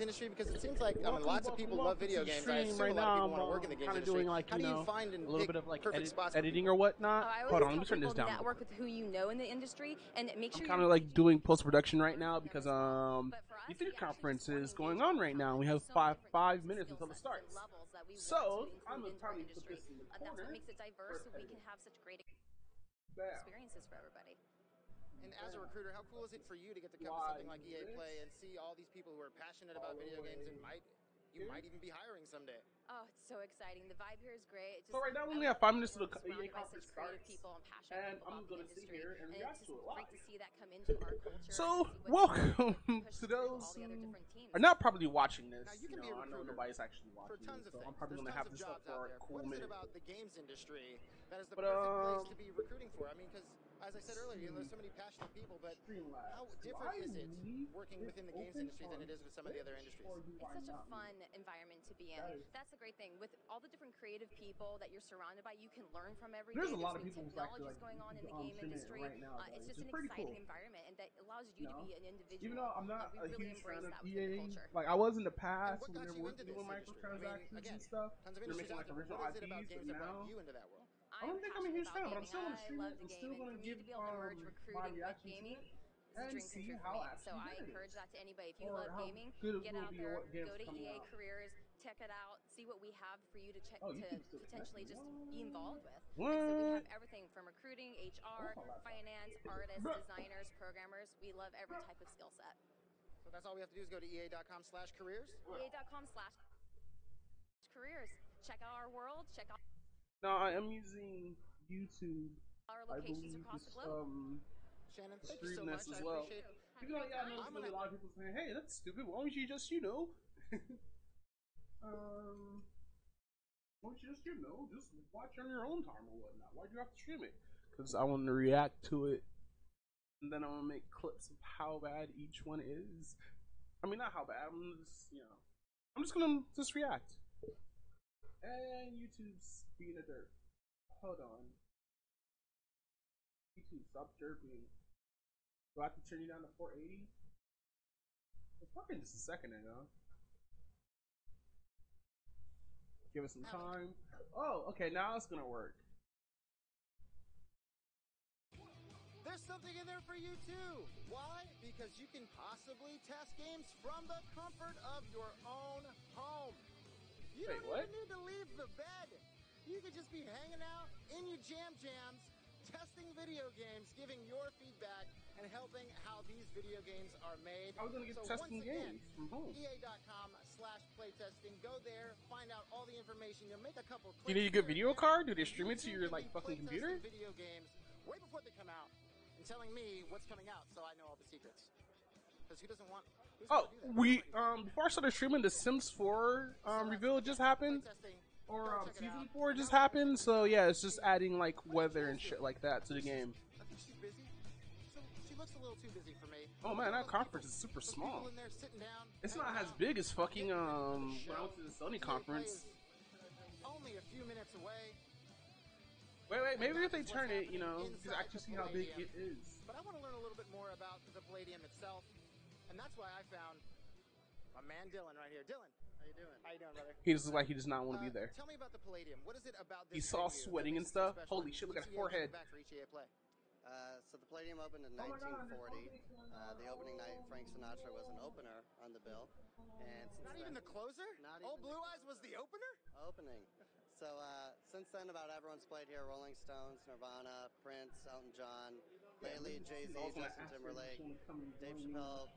industry? Because it seems like lots of people love video games. I assume right a lot of now, people want to work in the games kind of industry. doing like How do you find and a little pick bit of like perfect spots for editing people? or whatnot. I Hold always on, let me tell turn this people down. network with who you know in the industry and make I'm sure kind you're of like doing post production right now them because as well. But for us, the we theater actually conference just wanna is engage going all on the right time. now. We There's have so many different five types of minutes skill until it sets and starts. levels that we So want to I'm include into our probably put industry. this in the That's what corner. makes it diverse, so we can have such great Bam. experiences for everybody. And as a recruiter, how cool is it for you to get to come to something like EA Play and see all these people who are passionate about video games and you might even be hiring someday? Oh, it's so exciting. The vibe here is great. So right now we only have 5 minutes till the EA conference creative starts, people and passionate and people I'm about gonna the sit industry. here and And react it's to just it great live. to see that come into our culture. So and see what's welcome pushed to through those all the other who different teams. are not probably watching this. Now, you can be a I know recruiter nobody's actually for watching tons this, of so things. I'm probably There's gonna tons have of this up jobs out for a there. cool What is it minute. about the games industry that is the But, perfect place to be recruiting for? I mean, because as I said earlier, there's so many passionate people, but how different is it working within the games industry than it is with some of the other industries? It's such a fun environment to be in. That's the great thing. With all the different creative people that you're surrounded by, you can learn from every There's day. a lot of There's people new who's actually technologies going on in the game streaming it industry. right now, It's which just is an pretty exciting cool. environment, and that allows you to be an individual. Even though I'm not we a really huge embrace fan of that within the EA, culture. like I was in the And past what when got they you were into doing this industry? I microtransactions mean, again, and stuff. tons of They're industries making out like there. original What is it about IPs, games but that brought now you into that world? I don't think I'm a huge fan, but I'm still gonna I stream love it. the I'm game, still and gonna for me give to be able to merge my recruiting with reaction to gaming it is a and dream come see true for how me. So actually I good it encourage is. that to anybody. If you Or love how gaming, good get will out be there, what games go to coming EA out. Careers, check it out, see what we have for you to check Oh, to YouTube's still potentially connected. just be involved with. What? Like I said, we have everything from recruiting, HR, Where's my laptop? finance, artists, Bruh. designers, programmers. We love every type of skill set. So that's all we have to do is go to ea.com/careers? EA.com/careers. Check out our world, check out No, I am using YouTube. our I locations believe across the just globe. Shannon, thank you stream so this much. as I well. appreciate it. Even though, yeah, I know a lot of people saying, "Hey, that's stupid. Why don't you just, why don't you just, just watch on your own time or whatnot? Why do you have to stream it?" Because I want to react to it, and then I want to make clips of how bad each one is. I mean, not how bad. I'm just, I'm just gonna just react. And YouTube's being a dirt. Hold on. YouTube, stop derping. Do I have to turn you down to 480? It's fucking just a second ago. Give us some time. Oh, okay, now it's gonna work. There's something in there for you too. Why? Because you can possibly test games from the comfort of your own home. You don't even need to leave the bed. You could just be hanging out in your jams, testing video games, giving your feedback, and helping how these video games are made. I was gonna get testing games from home. EA.com/playtesting. Go there, find out all the information. You'll make a couple clicks. You need a good video card? Do they stream it to your fucking computer? Video games way before they come out, and telling me what's coming out, so I know all the secrets. Because who doesn't want? Before I started streaming, the Sims 4 reveal just happened. Or season 4 just happened, so yeah, it's just adding like weather and shit like that to the game. I think she's busy. She looks a little too busy for me. Oh man, that conference is super small. It's not as big as fucking when I went to the Sony conference. Only a few minutes away. Wait, maybe if they turn it, you can actually see how big it is. But I want to learn a little bit more about the Palladium itself, and that's why I found my man Dylan right here. Dylan, how you doing? How you doing, brother? He just like he does not want to be there. Tell me about the Palladium. What is it about this? He's all sweating and stuff. Holy shit! Look at his forehead. Back for each EA Play. So the Palladium opened in 1940. The opening night, Frank Sinatra was an opener on the bill, and not even the closer. Old Blue Eyes was the opener. Opening. So since then, about everyone's played here: Rolling Stones, Nirvana, Prince, Elton John, lately Jay-Z, Justin Timberlake, Dave Chappelle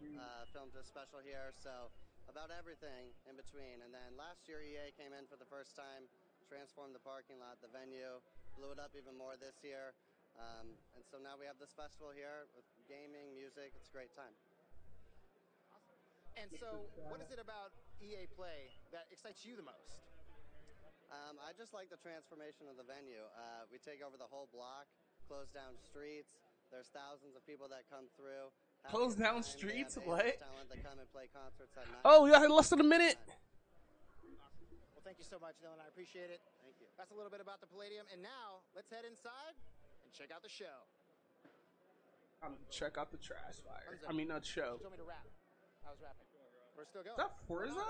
filmed a special here. So about everything in between. And then last year, EA came in for the first time, transformed the parking lot, the venue, blew it up even more this year. And so now we have this festival here with gaming, music. It's a great time. And so, what is it about EA Play that excites you the most? I just like the transformation of the venue. We take over the whole block, close down streets. There's thousands of people that come through. Close down streets? What? Talent that come and play concerts at night. Oh, we got less than a minute. Well, thank you so much, Dylan. I appreciate it. Thank you. That's a little bit about the Palladium. And now, let's head inside and check out the show. Check out the trash fire. I mean, not show. You told me to rap. I was rapping. We're still going. Is that Forza?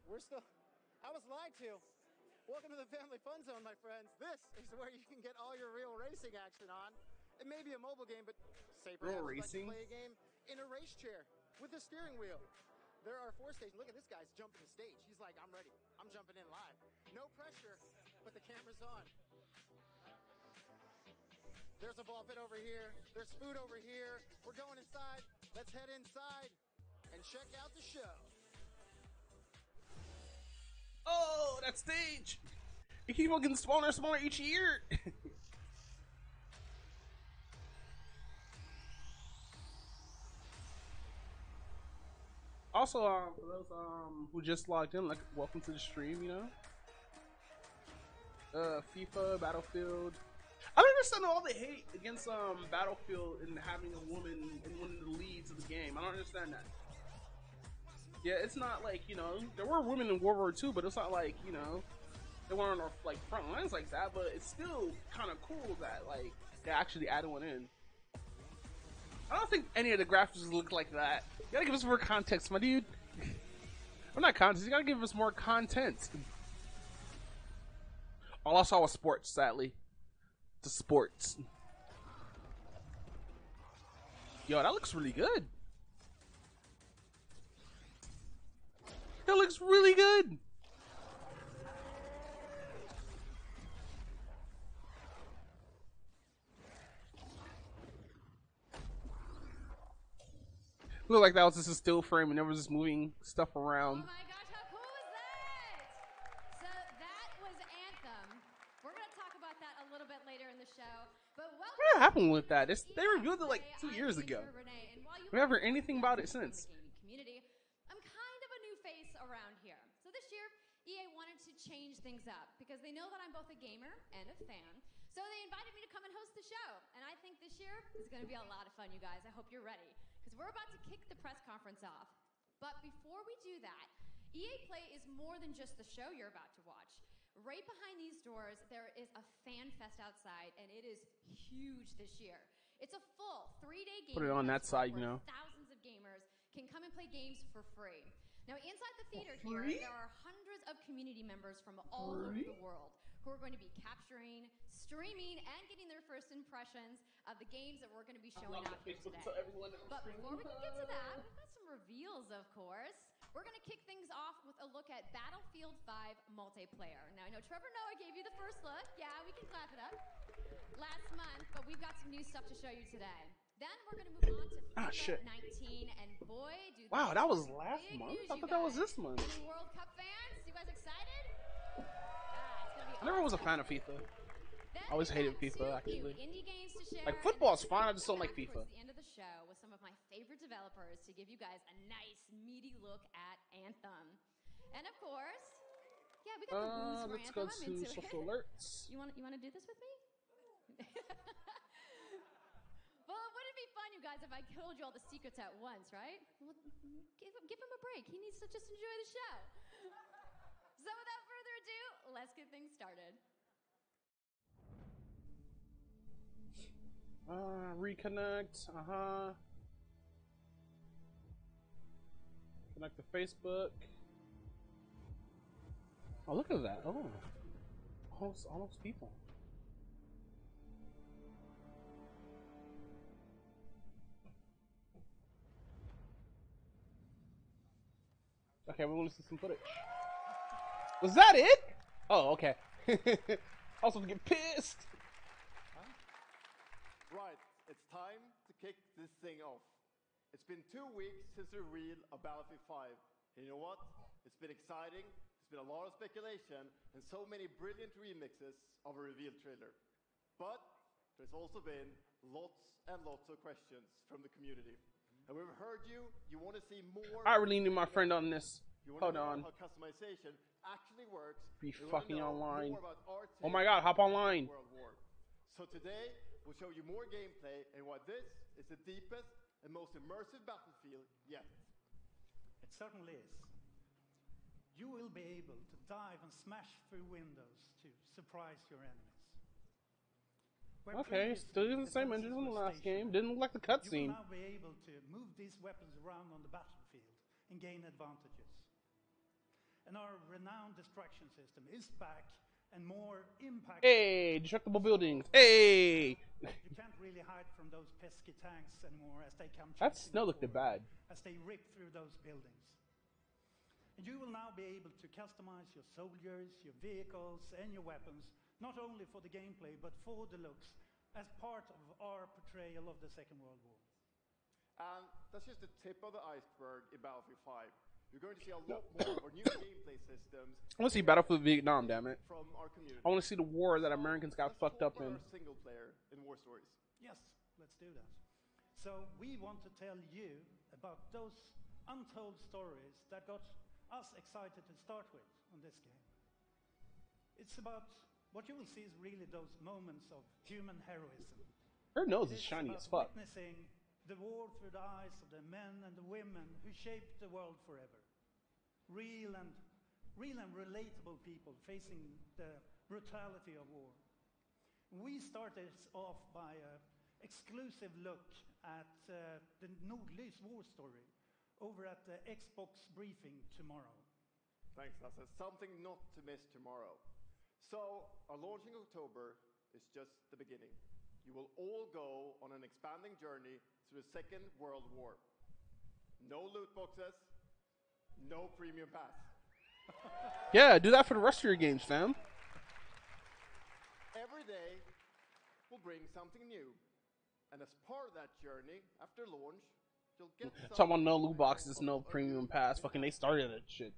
We're still... I was lied to. Welcome to the Family Fun Zone, my friends. This is where you can get all your real racing action on. It may be a mobile game, but say perhaps you'd like to play a game in a race chair with a steering wheel. There are 4 stages. Look at this guy's jumping the stage. He's like, I'm ready. I'm jumping in live. No pressure, but the camera's on. There's a ball pit over here. There's food over here. We're going inside. Let's head inside and check out the show. Oh, that stage! It keeps on getting smaller and smaller each year. Also, for those who just logged in, like, welcome to the stream. You know, FIFA, Battlefield. I don't understand all the hate against Battlefield and having a woman in one of the leads of the game. I don't understand that. Yeah, it's not like, you know, there were women in World War II, but it's not like, you know, they weren't on like front lines like that. But it's still kind of cool that like they actually added one in. I don't think any of the graphics look like that. You gotta give us more context, my dude. Well, not context. You gotta give us more content. All I saw was sports, sadly. The sports. Yo, that looks really good. That looks really good. Looked like that was just a still frame and there was just moving stuff around. Oh my gosh, how cool was that? So that was Anthem. We're going to talk about that a little bit later in the show. But what happened with that? They revealed it like 2 years ago. We haven't heard anything about it since. I'm kind of a new face around here. So this year, EA wanted to change things up because they know that I'm both a gamer and a fan. So they invited me to come and host the show. And I think this year is going to be a lot of fun, you guys. I hope you're ready. Because we're about to kick the press conference off. But before we do that, EA Play is more than just the show you're about to watch. Right behind these doors, there is a fan fest outside, and it is huge this year. It's a full 3-day game. Put it on that side, you know. Thousands of gamers can come and play games for free. Now, inside the theater here, there are hundreds of community members from all over the world who are going to be capturing, streaming, and getting their first impressions of the games that we're going to be showing off here today. But before we can get to that, we've got some reveals, of course. We're going to kick things off with a look at Battlefield 5 multiplayer. Now, I know Trevor Noah gave you the first look. Yeah, we can clap it up. Last month, but we've got some new stuff to show you today. Then we're going to move on to FIFA 19, and boy, do wow, that was last month? I thought that was this month. Any World Cup fans? You guys excited? I never was a fan of FIFA. I always hated FIFA, actually. Indie games to share, like, football's fine, I just don't like FIFA. The end of the show with some of my favorite developers to give you guys a nice, meaty look at Anthem. And of course, yeah, we got the booze for let's Anthem. go to social alerts. You want to do this with me? Well, wouldn't it be fun, you guys, if I told you all the secrets at once, right? Well, give him a break. He needs to just enjoy the show. So without further ado, let's get things started. Reconnect. Connect to Facebook. Oh, look at that. Oh, all those people. Okay, we want to see some footage. Was that it? Oh, okay. I was going to get pissed. Right, it's time to kick this thing off. It's been 2 weeks since the reveal of Battlefield 5. And you know what? It's been exciting, there's been a lot of speculation, and so many brilliant remixes of a reveal trailer. But there's also been lots and lots of questions from the community. And we've heard you want to see more... I really need my friend on this. Hold on. How customization actually works. Be fucking online. Oh my god, hop online. So today, we'll show you more gameplay and why this is the deepest and most immersive Battlefield yet. It certainly is. You will be able to dive and smash through windows to surprise your enemies. Okay, still using the same engine from the last game. Didn't look like the cutscene. You will now be able to move these weapons around on the battlefield and gain advantages. And our renowned destruction system is back and more impact. Hey, destructible buildings. Hey! You can't really hide from those pesky tanks anymore as they come. That snow looked bad. As they rip through those buildings. And you will now be able to customize your soldiers, your vehicles, and your weapons, not only for the gameplay, but for the looks, as part of our portrayal of the Second World War. And that's just the tip of the iceberg in Battlefield 5. You're going to see a lot more new gameplay systems. I want to see Battlefield Vietnam, damn it. From our community. I want to see the war that Americans got fucked up in. Single player in War Stories. Yes, let's do that. So we want to tell you about those untold stories that got us excited to start with on this game. It's about what you will see is really those moments of human heroism. Her nose is shiny as fuck. Witnessing the war through the eyes of the men and the women who shaped the world forever. Real and relatable people facing the brutality of war. We started off by an exclusive look at the Nordlys war story over at the Xbox briefing tomorrow. Thanks, Lasse. Something not to miss tomorrow. So, our launch in October is just the beginning. You will all go on an expanding journey through the Second World War. No loot boxes, no premium pass. Yeah, do that for the rest of your games, fam. Every day will bring something new. And as part of that journey, after launch, you'll get Talking about no loot boxes, no premium pass. Fucking they started that shit.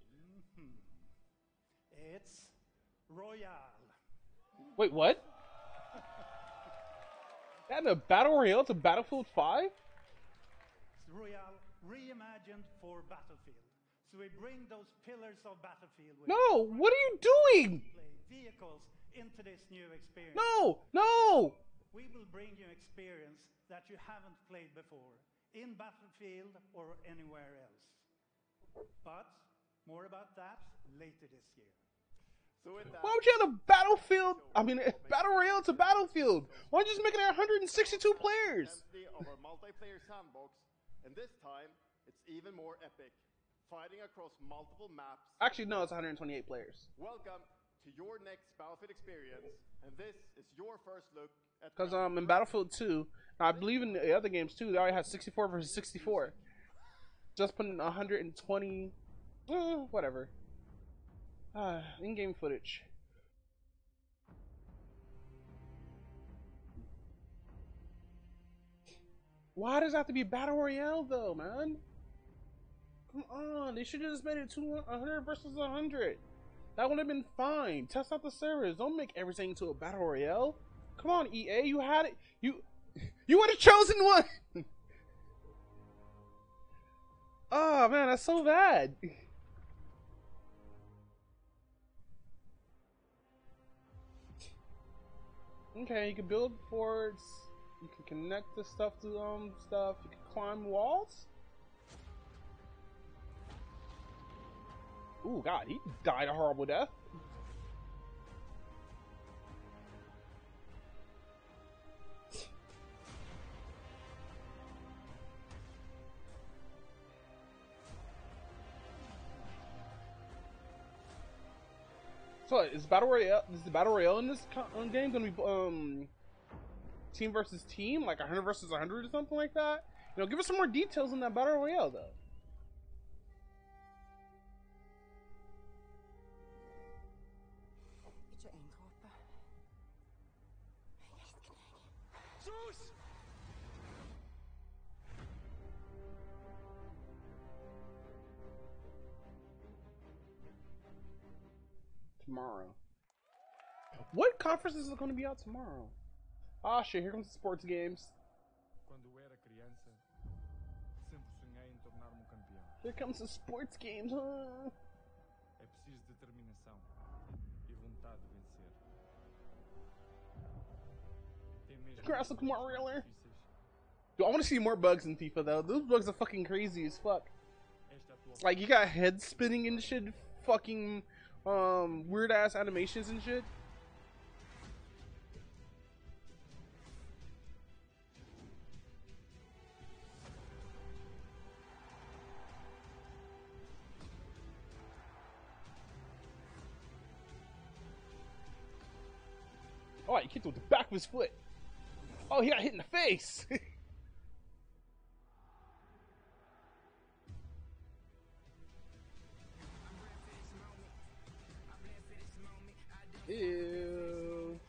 It's Royale. Wait, what? That a battle royale to Battlefield 5? It's Royale reimagined for Battlefield. So we bring those pillars of Battlefield with No, what are you doing? vehicles into this new experience. No, no! We will bring you experience that you haven't played before in Battlefield or anywhere else. But more about that later this year. So with that, Why would you have a Battlefield? I mean, battle royale to Battlefield. Why don't you just make it 162 players? of our multiplayer sandbox, and this time it's even more epic, fighting across multiple maps. Actually, no, it's 128 players. Welcome to your next Battlefield experience, and this is your first look at. Because in Battlefield 2, I believe in the other games too, they already have 64 versus 64. Just putting 120, whatever. In-game footage. Why does it have to be Battle Royale though, man? Come on, they should have just made it 100 versus 100. That would have been fine. Test out the servers. Don't make everything into a Battle Royale. Come on, EA, you had it. You would have chosen one. Oh man, that's so bad. Okay, you can build forts, you can connect the stuff to stuff, you can climb walls? Ooh, God, he died a horrible death. So is Battle Royale? Is the Battle Royale in this game gonna be team versus team, like 100 versus 100 or something like that? You know, give us some more details on that Battle Royale, though. Tomorrow. What conferences are going to be out tomorrow? Ah, shit, here comes the sports games. Here comes the sports games, huh? Congrats, look more realer. Dude, I want to see more bugs in FIFA, though. Those bugs are fucking crazy as fuck. It's like, you got heads spinning and shit, fucking weird ass animations and shit. Oh, he kicked with the back of his foot. Oh, he got hit in the face. Ew.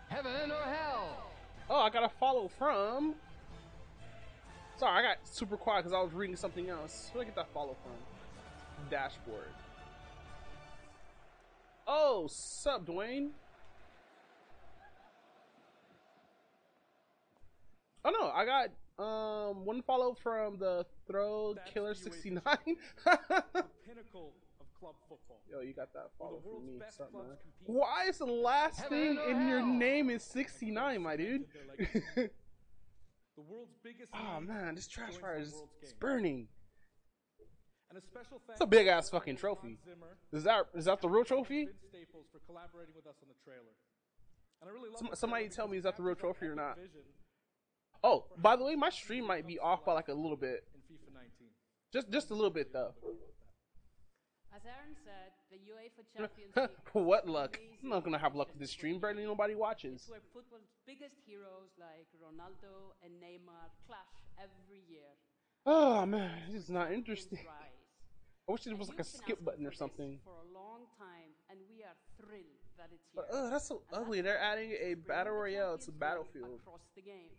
Heaven or hell? Oh, I got a follow from. Sorry, I got super quiet because I was reading something else. Where did I get that follow from? Dashboard. Oh, sup, Dwayne? Oh no, I got one follow from the Throw Killer 69. The pinnacle of club football. Yo, you got that follow from me. Best Sup, man? clubs compete. Why is the last thing in your name is 69, my dude? The world's biggest Oh league man, this trash joins fire the is world's game. burning. And a special thanks It's a big ass to fucking trophy. Zimmer Is that the real trophy? Vince Staples for collaborating with us on the trailer. And I really love Somebody tell me, is that the real trophy or not? vision Oh, by the way, my stream might be off by like a little bit. in FIFA 19. Just a little bit though. As Aaron said, the UEFA Champions League. What luck? I'm not gonna have luck with this stream. Barely nobody watches. It's where football's biggest heroes like Ronaldo and Neymar clash every year. Oh man, this is not interesting. Rise. I wish there was like a skip button or something. For a long time, and we are thrilled that it's here. But that's so ugly. They're adding a battle royale to Battlefield.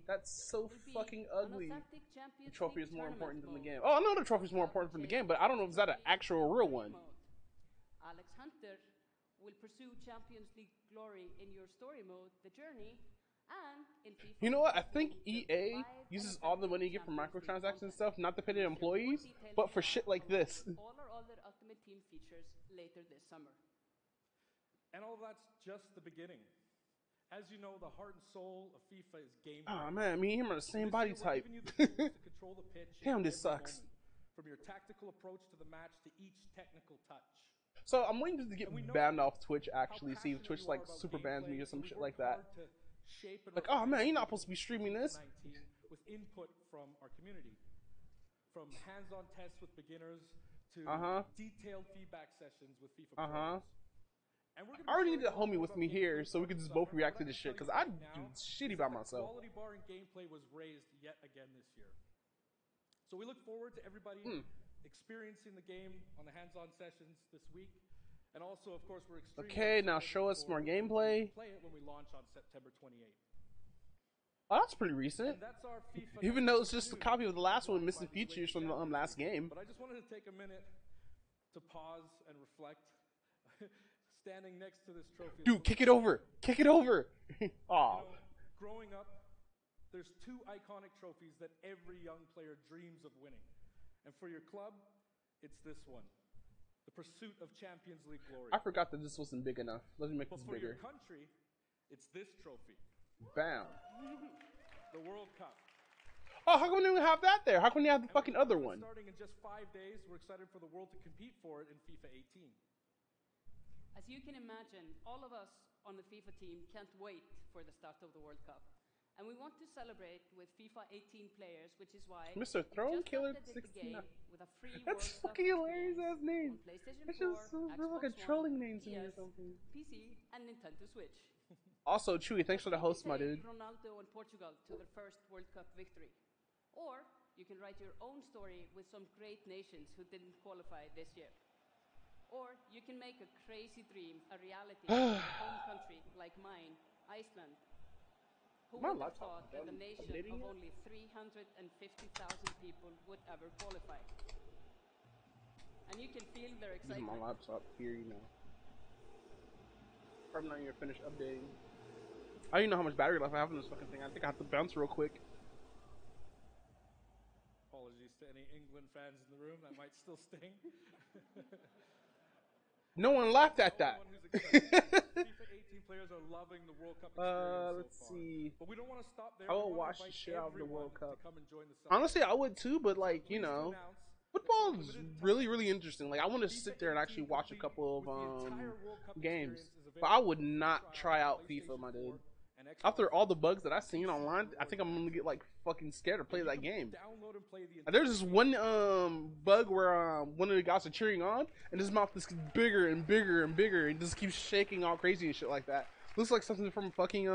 That's so fucking ugly. The trophy is more important than the game. Oh, I know the trophy is more important than the game, but I don't know if it's that an actual real one. Alex Hunter will pursue Champions League glory in your story mode, The Journey, and in FIFA. You know what? I think EA uses all the money you get from microtransactions and stuff not to pay their employees, but for shit like this. All our other Ultimate Team features later this summer. And all that's just the beginning. As you know, the heart and soul of FIFA is gameplay. Oh man, me and him are the same body type. Damn, this sucks. From your tactical approach to the match to each technical touch. So I'm waiting to get banned off Twitch actually, see if Twitch like super bans me or some shit like that. Like, oh man, you're not supposed to be streaming this. With input from our community. From hands-on tests with beginners to detailed feedback sessions with FIFA players. And we're I already need a homie with me here so we can just both react to this shit because I do shitty by myself. The quality bar in gameplay was raised yet again this year. So we look forward to everybody experiencing the game on the hands-on sessions this week. And also, of course, we're extremely okay, now show us more gameplay. Play it when we launch on September 28th. Oh, that's pretty recent. And that's our FIFA even though it's just a copy of the last one missing features from the last game. But I just wanted to take a minute to pause and reflect. Standing next to this trophy. Dude, kick it over! Kick it over! Aw. You know, growing up, there's two iconic trophies that every young player dreams of winning. And for your club, it's this one. The pursuit of Champions League glory. I forgot that this wasn't big enough. Let me make this for bigger. your country, it's this trophy. Bam. The World Cup. Oh, how come we don't have that there? How come we have the fucking other one? Starting in just 5 days, we're excited for the world to compete for it in FIFA 18. As you can imagine, all of us on the FIFA team can't wait for the start of the World Cup. And we want to celebrate with FIFA 18 players, which is why Mr. Throne Killer 69. With a free That's World fucking Cup hilarious ass name. It's just like a trolling name to me or something. PC and Nintendo Switch. Also, Chewy, thanks for the host, my dude. Ronaldo and Portugal to their first World Cup victory. Or you can write your own story with some great nations who didn't qualify this year. Or you can make a crazy dream a reality in your home country like mine, Iceland. Who would have thought that a nation of only 350,000 people would ever qualify? And you can feel their excitement. My laptop here, you know. Probably not even finished updating. I don't even know how much battery life I have in this fucking thing. I think I have to bounce real quick. Apologies to any England fans in the room, that might still sting. No one laughed at that. FIFA 18 players are loving the World Cup experience let's see. But we don't want to stop there. I will watch the shit out of the World Cup. Come and join the honestly, I would too, but like, you know, Football is really, really interesting. Like, I want to sit there and actually watch a couple of games, but I would not try out FIFA, my dude. After all the bugs that I've seen online, I think I'm gonna get like fucking scared to play that game. And there's this one bug where one of the guys are cheering on, and his mouth just gets bigger and bigger and bigger, and just keeps shaking all crazy and shit like that. Looks like something from fucking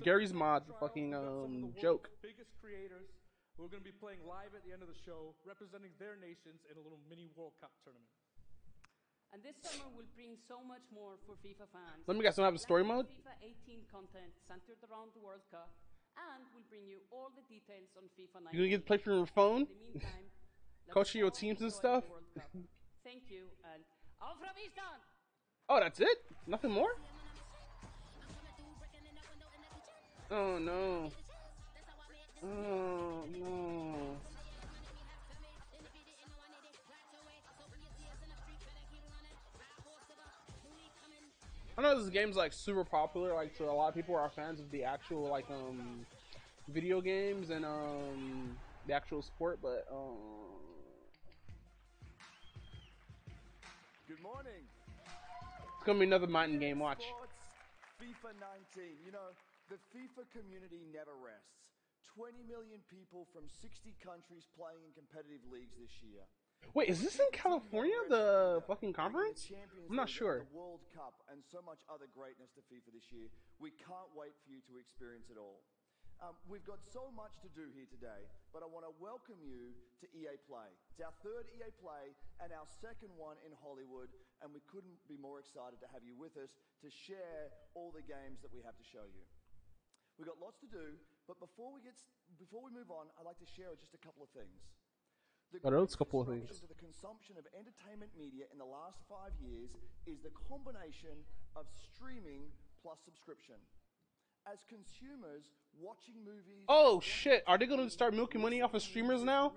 Gary's mod fucking joke. Biggest creators who are going to be playing live at the end of the show, representing their nations in a little mini World Cup tournament. And this summer will bring so much more for FIFA fans. Let me guess, don't have a story mode? FIFA 18 content centered around the World Cup, and we'll bring you all the details on FIFA 19. You gonna get to play from your phone? In the meantime, coaching your teams and stuff? Thank you, and auf Wiesbaden! Oh, that's it? Nothing more? Oh no. Oh no. I know this game's like super popular, like so a lot of people are fans of the actual like video games and the actual sport, but good morning. It's gonna be another mountain game, watch. FIFA 19. You know, the FIFA community never rests. 20 million people from 60 countries playing in competitive leagues this year. Wait, is this in California, the fucking conference? I'm not sure. The World Cup and so much other greatness to FIFA this year. We can't wait for you to experience it all. We've got so much to do here today, but I want to welcome you to EA Play. It's our third EA Play and our second one in Hollywood, and we couldn't be more excited to have you with us to share all the games that we have to show you. We've got lots to do, but before we move on, I'd like to share just a couple of things. The disruption to the consumption of entertainment media in the last 5 years is the combination of streaming plus subscription. As consumers watching movies... Oh shit, are they gonna start milking money off of streamers now?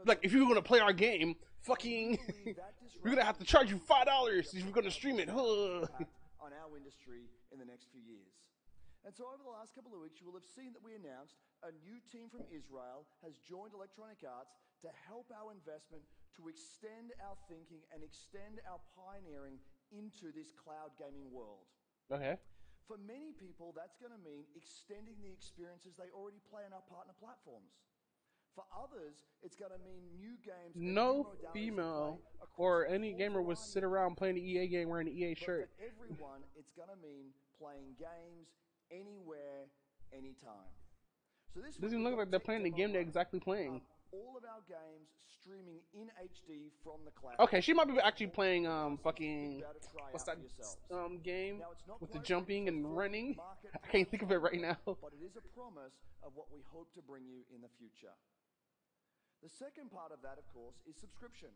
Like, if you're gonna play our game, fucking... we're gonna have to charge you $5 if you're gonna stream it. On our industry in the next few years. And so over the last couple of weeks, you will have seen that we announced a new team from Israel has joined Electronic Arts to help our investment to extend our thinking and extend our pioneering into this cloud gaming world. Okay. For many people, that's going to mean extending the experiences they already play on our partner platforms. For others, it's going to mean new games. No female or any gamer would sit around playing an EA game wearing an EA shirt. For everyone, it's going to mean playing games anywhere, anytime. So this doesn't even look like they're playing the game they're exactly playing. All of our games streaming in HD from the cloud. Okay, she might be actually playing fucking what's that game with the jumping and running? I can't think of it right now. But it is a promise of what we hope to bring you in the future. The second part of that, of course, is subscription.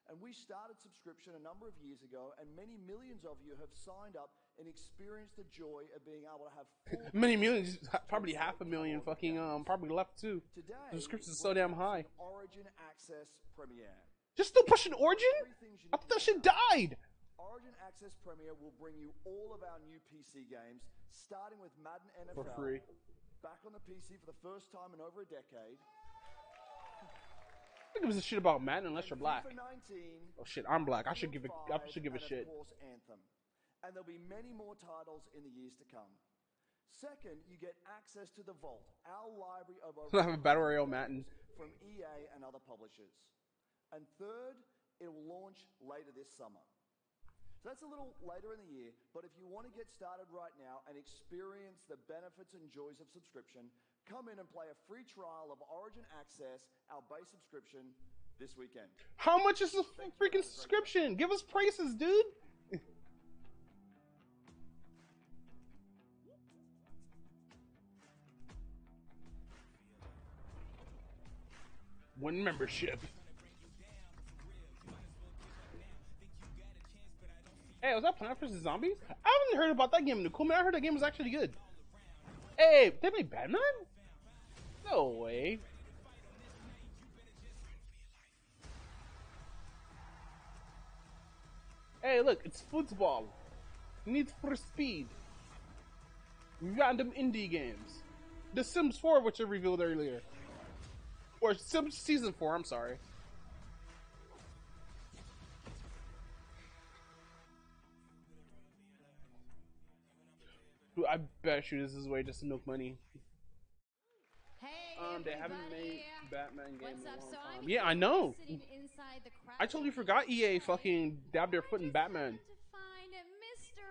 And we started subscription a number of years ago, and many millions of you have signed up and experienced the joy of being able to have many millions, probably 500,000 fucking probably left too. Today, the subscription is so damn high. Origin Access Premiere. Just still pushing Origin? I thought that shit died. Origin Access Premiere will bring you all of our new PC games, starting with Madden NFL for free. Back on the PC for the first time in over a decade. I don't give a shit about Madden unless you're black. Oh shit, I'm black. I should give a shit. Anthem. And there'll be many more titles in the years to come. Second, you get access to the Vault, our library of I have a battle royale Madden from EA and other publishers. And third, it will launch later this summer. So that's a little later in the year, but if you want to get started right now and experience the benefits and joys of subscription, come in and play a free trial of Origin Access, our base subscription, this weekend. How much is the freaking subscription? Give us prices, dude. One membership. Hey, was that Plants vs. Zombies? I haven't heard about that game in the cool, man. I heard that game was actually good. Hey, they made Batman? No way. Hey, look, it's football. Need for Speed. Random indie games. The Sims 4, which I revealed earlier. Or Sims Season 4, I'm sorry. I bet you this is a way just to milk money. Hey, they haven't made Batman game in a long time. I'm Yeah, I know. I I totally forgot EA fucking dabbed their foot in Batman.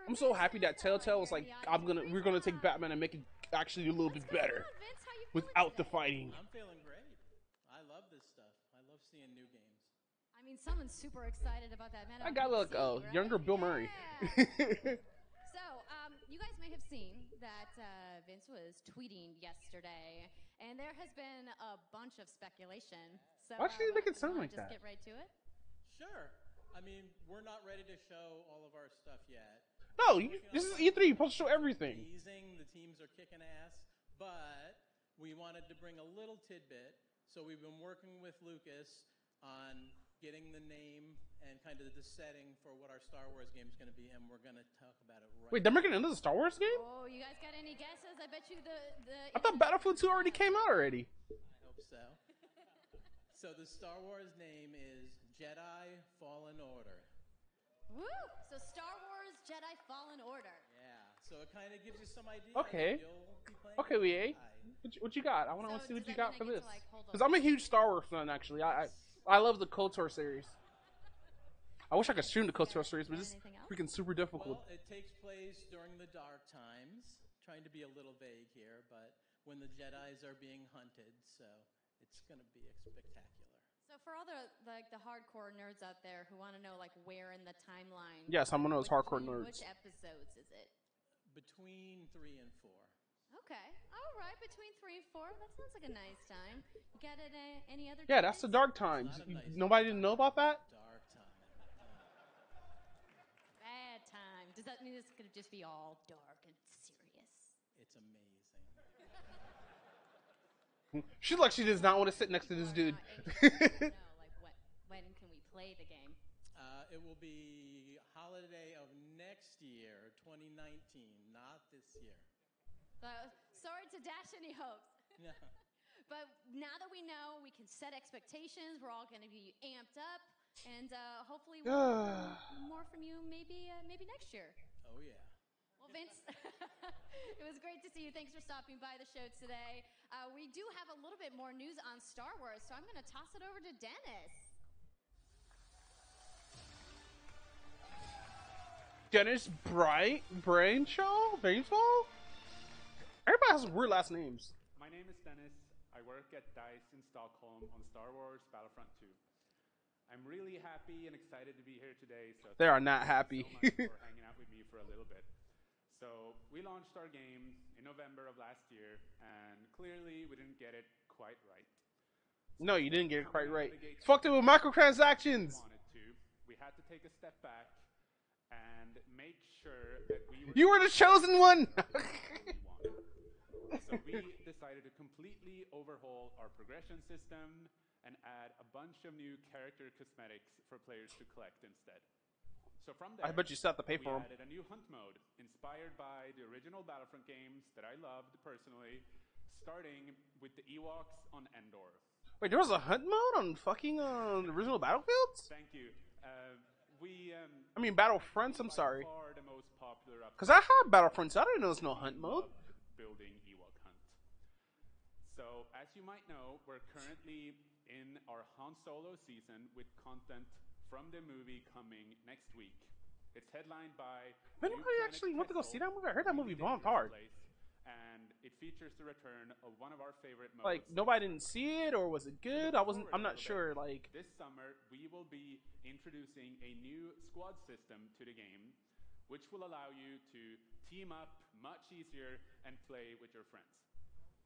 I'm so happy that Telltale was like, we're gonna take Batman and make it actually a little bit better without the fighting. I'm feeling great. I love this stuff. I love seeing new games. I mean, someone's super excited about that. Man, I got like a younger Bill Murray. So, you guys may have seen that Vince was tweeting yesterday, and there has been a bunch of speculation. So, Why should you make it sound like that? Just get right to it. Sure. I mean, we're not ready to show all of our stuff yet. No, this is E3. You're supposed to show everything. Amazing. The teams are kicking ass, but we wanted to bring a little tidbit. So we've been working with Lucas on getting the name and kind of the setting for what our Star Wars game is going to be, and we're going to talk about it right Wait, they're making another Star Wars game? Oh, you guys got any guesses? I bet you I thought Battlefield 2 already came out already. I hope so. So the Star Wars name is Jedi Fallen Order. Woo! So Star Wars Jedi Fallen Order. Yeah. So it kind of gives you some idea. Okay. Okay, EA. What you got? I want to see what you got for this. Because I'm a huge Star Wars fan, actually. I love the KOTOR series. I wish I could stream the KOTOR series, but it's freaking super difficult. Well, it takes place during the Dark Times. Trying to be a little vague here, but when the Jedis are being hunted, so it's going to be spectacular. So for all the hardcore nerds out there who want to know like where in the timeline. Yes, I'm one of those hardcore nerds. Which episodes is it? Between 3 and 4. Okay. All right, between 3 and 4. That sounds like a nice time. You got it? Any other? Yeah, that's the Dark Times. Nobody didn't know about that? Dark time. Bad time. Does that mean it's going to just be all dark and serious? It's amazing. She does not want to sit next to this dude. When can we play the game? It will be holiday of next year, 2019, not this year. Sorry to dash any hopes. No. But now that we know, we can set expectations. We're all going to be amped up, and hopefully we'll hear more from you maybe next year. Oh, yeah. Well, Vince, it was great to see you. Thanks for stopping by the show today. We do have a little bit more news on Star Wars, so I'm going to toss it over to Dennis. Dennis Brainshaw? Everybody has weird last names. My name is Dennis. I work at DICE in Stockholm on Star Wars Battlefront 2. I'm really happy and excited to be here today. So they are not happy. Thank you so much for hanging out with me for a little bit. So we launched our game in November of last year, and clearly we didn't get it quite right. No, you didn't get it quite right. Fucked it with microtransactions. We had to take a step back and make sure that we were... You were the chosen one! So we decided to completely overhaul our progression system and add a bunch of new character cosmetics for players to collect instead. So from there, I bet you still have to pay for them. We added a new hunt mode inspired by the original Battlefront games that I loved personally, starting with the Ewoks on Endor. Wait, there was a hunt mode on fucking original Battlefields? Thank you. I mean Battlefronts, I'm sorry. Far the most popular because I have Battlefronts, I didn't know there's no hunt mode. Building Ewok hunt. So, as you might know, we're currently in our Han Solo season with content from the movie coming next week. It's headlined by... Anybody actually want to go see that movie? I heard that movie bombed hard. And it features the return of one of our favorite modes. Like, nobody didn't see it, or was it good? I'm not sure, like... This summer, we will be introducing a new squad system to the game, which will allow you to team up much easier and play with your friends.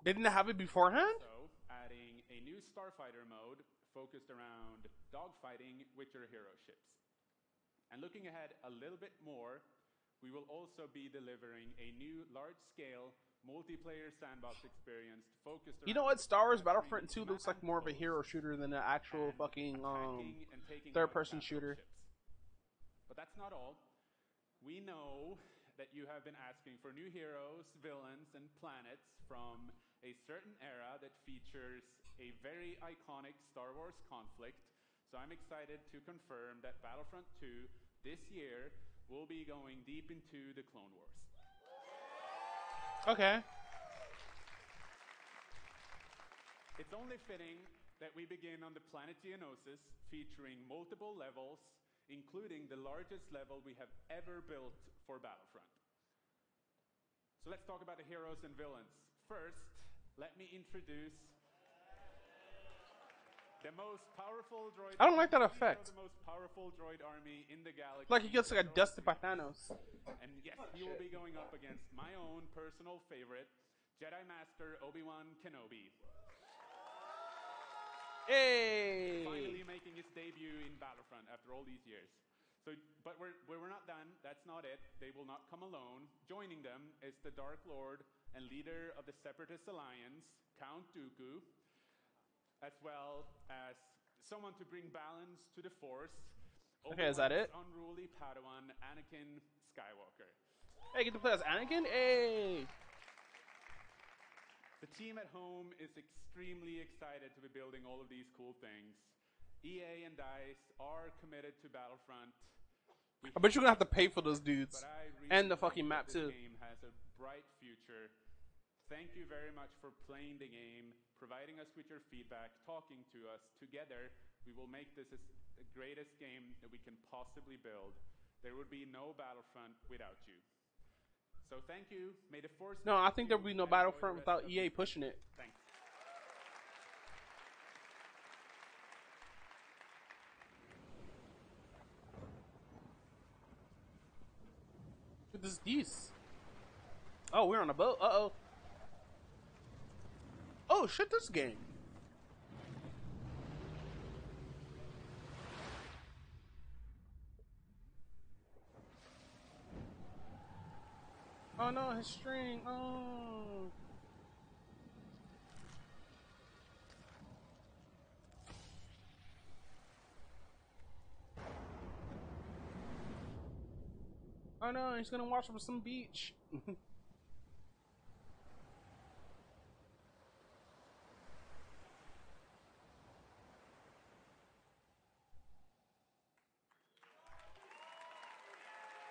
They didn't have it beforehand? So, adding a new Starfighter mode focused around dogfighting with your hero ships. And looking ahead a little bit more, we will also be delivering a new large-scale multiplayer sandbox experience focused around... You know what? Star Wars Battlefront 2 looks like more of a hero shooter than an actual fucking third-person shooter. But that's not all. We know that you have been asking for new heroes, villains, and planets from a certain era that features a very iconic Star Wars conflict. So I'm excited to confirm that Battlefront 2 this year will be going deep into the Clone Wars. Okay. It's only fitting that we begin on the planet Geonosis, featuring multiple levels, including the largest level we have ever built for Battlefront. So let's talk about the heroes and villains. First, let me introduce the most powerful droid. I don't like that effect. The most powerful droid army in the galaxy. Like he gets like dusted by Thanos. And yes, he will be going up against my own personal favorite, Jedi Master Obi-Wan Kenobi. Hey! Finally making his debut in Battlefront after all these years. So, but we're not done. That's not it. They will not come alone. Joining them is the Dark Lord and leader of the Separatist Alliance, Count Dooku, as well as someone to bring balance to the Force. Okay, is that it? Unruly Padawan, Anakin Skywalker. Hey, get to play as Anakin? Hey! The team at home is extremely excited to be building all of these cool things. EA and DICE are committed to Battlefront. I bet you're gonna have to pay for those dudes. Really and the fucking map too. This game has a bright future. Thank you very much for playing the game, providing us with your feedback, talking to us. Together, we will make this the greatest game that we can possibly build. There would be no Battlefront without you. So thank you. May the Force. No, I think there would be no Battlefront without EA pushing it. Thanks. What is this? Oh, we're on a boat. Uh-oh. Oh, shit, this game. Oh no, his string. Oh. Oh no, he's gonna watch from some beach.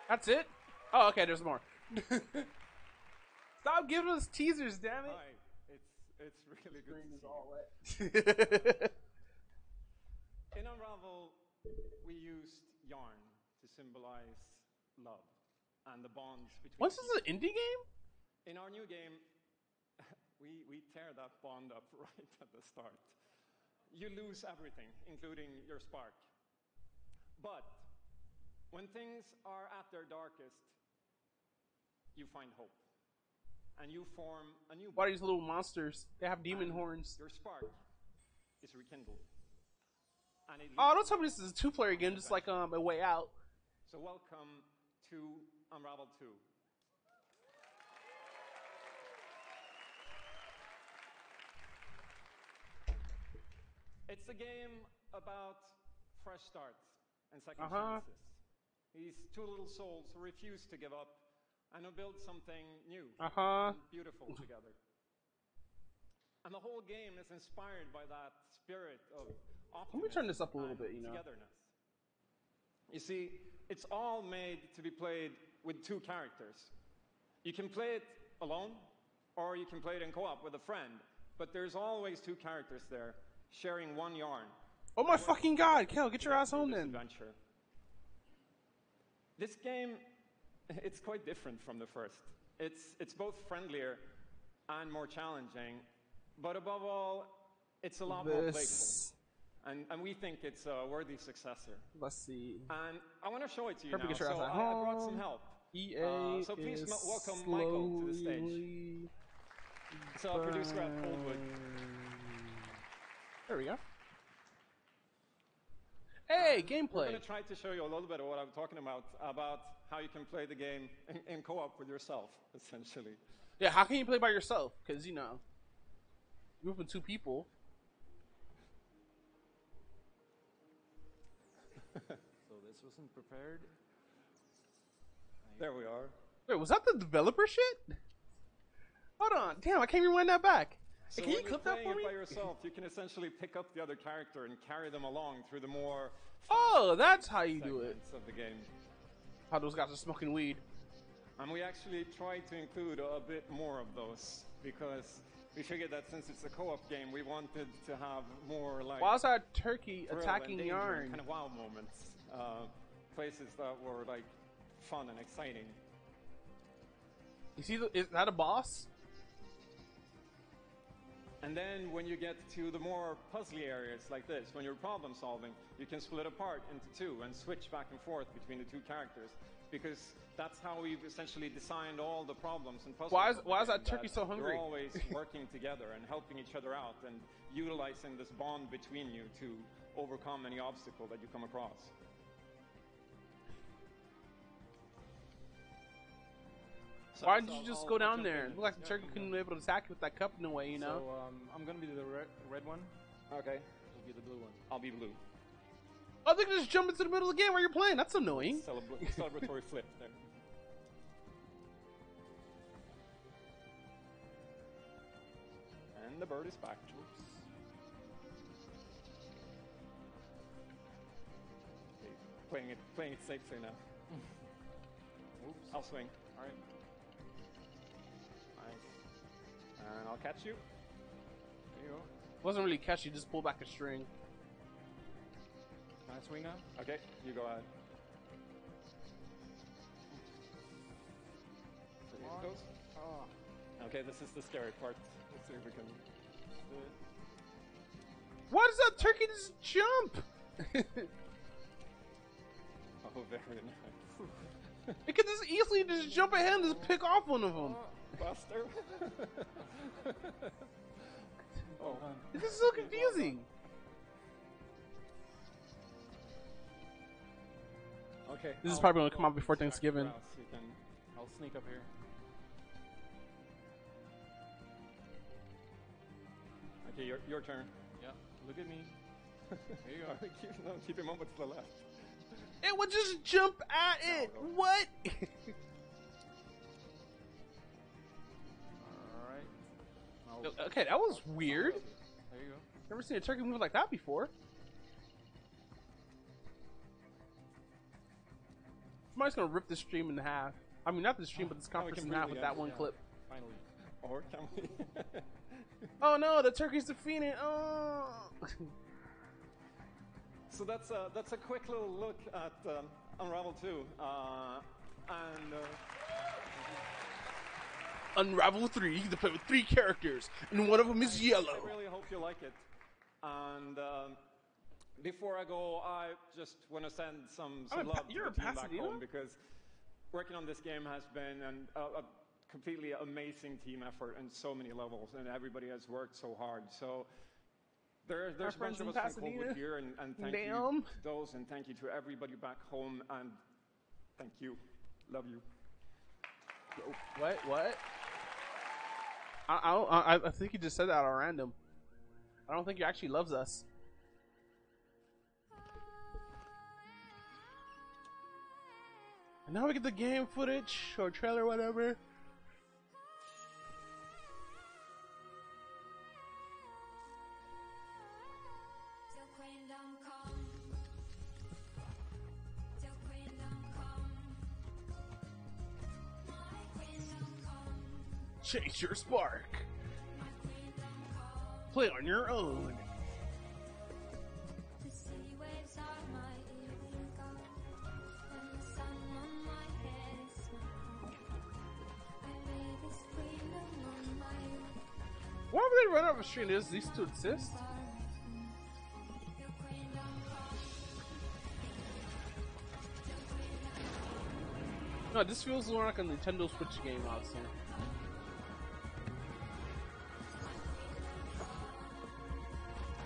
That's it? Oh, okay, there's more. Stop giving us teasers, damn it. Hi, it's really good to see all wet. In Unravel, we used yarn to symbolize love and the bonds between What's this, an indie game? In our new game, we tear that bond up right at the start. You lose everything, including your spark. But when things are at their darkest, you find hope. And you form a new bond. What are these little monsters? They have demon horns. Your spark is rekindled. And oh, don't tell me this is a two-player game, just like A Way Out. So welcome to Unravel 2. It's a game about fresh starts and second chances. These two little souls who refuse to give up and who build something new and beautiful together. And the whole game is inspired by that spirit of optimism. Let me turn this up a little bit, togetherness. You see, it's all made to be played with two characters. You can play it alone, or you can play it in co-op with a friend. But there's always two characters there, sharing one yarn. Oh my fucking god, Kel, get your ass home then. Adventure. This game, it's quite different from the first. It's both friendlier and more challenging, but above all, it's a lot more playful. And we think it's a worthy successor. Let's see. And I want to show it to you now. Get your ass So I brought some help. EA so please welcome Michael to the stage. So our producer at Coldwood. There we go. Hey, gameplay. We're going to try to show you a little bit of what I'm talking about how you can play the game in co-op with yourself, essentially. Yeah, how can you play by yourself? Because, you know, you're with two people. So this wasn't prepared. There we are. Wait, was that the developer shit? Hold on. Damn, I can't rewind that back. So hey, can you clip that for me? By yourself, you can essentially pick up the other character and carry them along through the more. Oh, that's how you do it. Of the game. How those guys are smoking weed. And we actually tried to include a bit more of those because we figured that since it's a co-op game, we wanted to have more like. Why is that turkey attacking Yarn? Kind of wow moments, places that were like fun and exciting. You see, is that a boss? And then when you get to the more puzzly areas like this, when you're problem solving, you can split apart into two and switch back and forth between the two characters. Because that's how we've essentially designed all the problems and puzzles. Why is that turkey so hungry? You're always working together and helping each other out and utilizing this bond between you to overcome any obstacle that you come across. So why didn't you just go down there? It looked like the turkey couldn't be able to attack you with that cup in a way, you know? So, I'm gonna be the red one. Okay. You'll be the blue one. I'll be blue. Oh, they can just jump into the middle of the game while you're playing. That's annoying. Celebratory flip there. And the bird is back. Oops. Okay. Playing it safely now. Oops. I'll swing. All right. Nice. And I'll catch you. There you go. Wasn't really catchy. Just pull back a string. Can I swing now? Okay, you go ahead. So here it goes. Oh. Okay, this is the scary part. Let's see if we can do it. Why does that turkey just jump? Oh, very nice. It could just easily just jump ahead and just pick off one of them. Buster. Oh, this is so confusing. Okay. This is probably going to come out before Thanksgiving. I'll sneak up here. Okay, your turn. Yeah, look at me. There you go. Keep him over to the left. It would just jump at it. What? Alright. Okay, that was weird. There you go. Never seen a turkey move like that before. Somebody's gonna rip this stream in half. I mean, not this stream, but this conference in half with that one clip. Finally. Or can we? Oh no, the turkey's defeated. Oh. So that's a quick little look at Unravel 2, Unravel 3. You get to play with 3 characters, and one of them is yellow. I really hope you like it. And before I go, I just want to send some love to the team back home because working on this game has been a completely amazing team effort on so many levels, and everybody has worked so hard. So there's a bunch of us from Coldwood here, and thank you to those, and thank you to everybody back home, and thank you. Love you. What? I think he just said that at random. I don't think he actually loves us. And now we get the game footage or trailer, whatever. Chase your spark. Play on your own. Why would they run out of a stream? Does these two exist? No, this feels more like a Nintendo Switch game, honestly.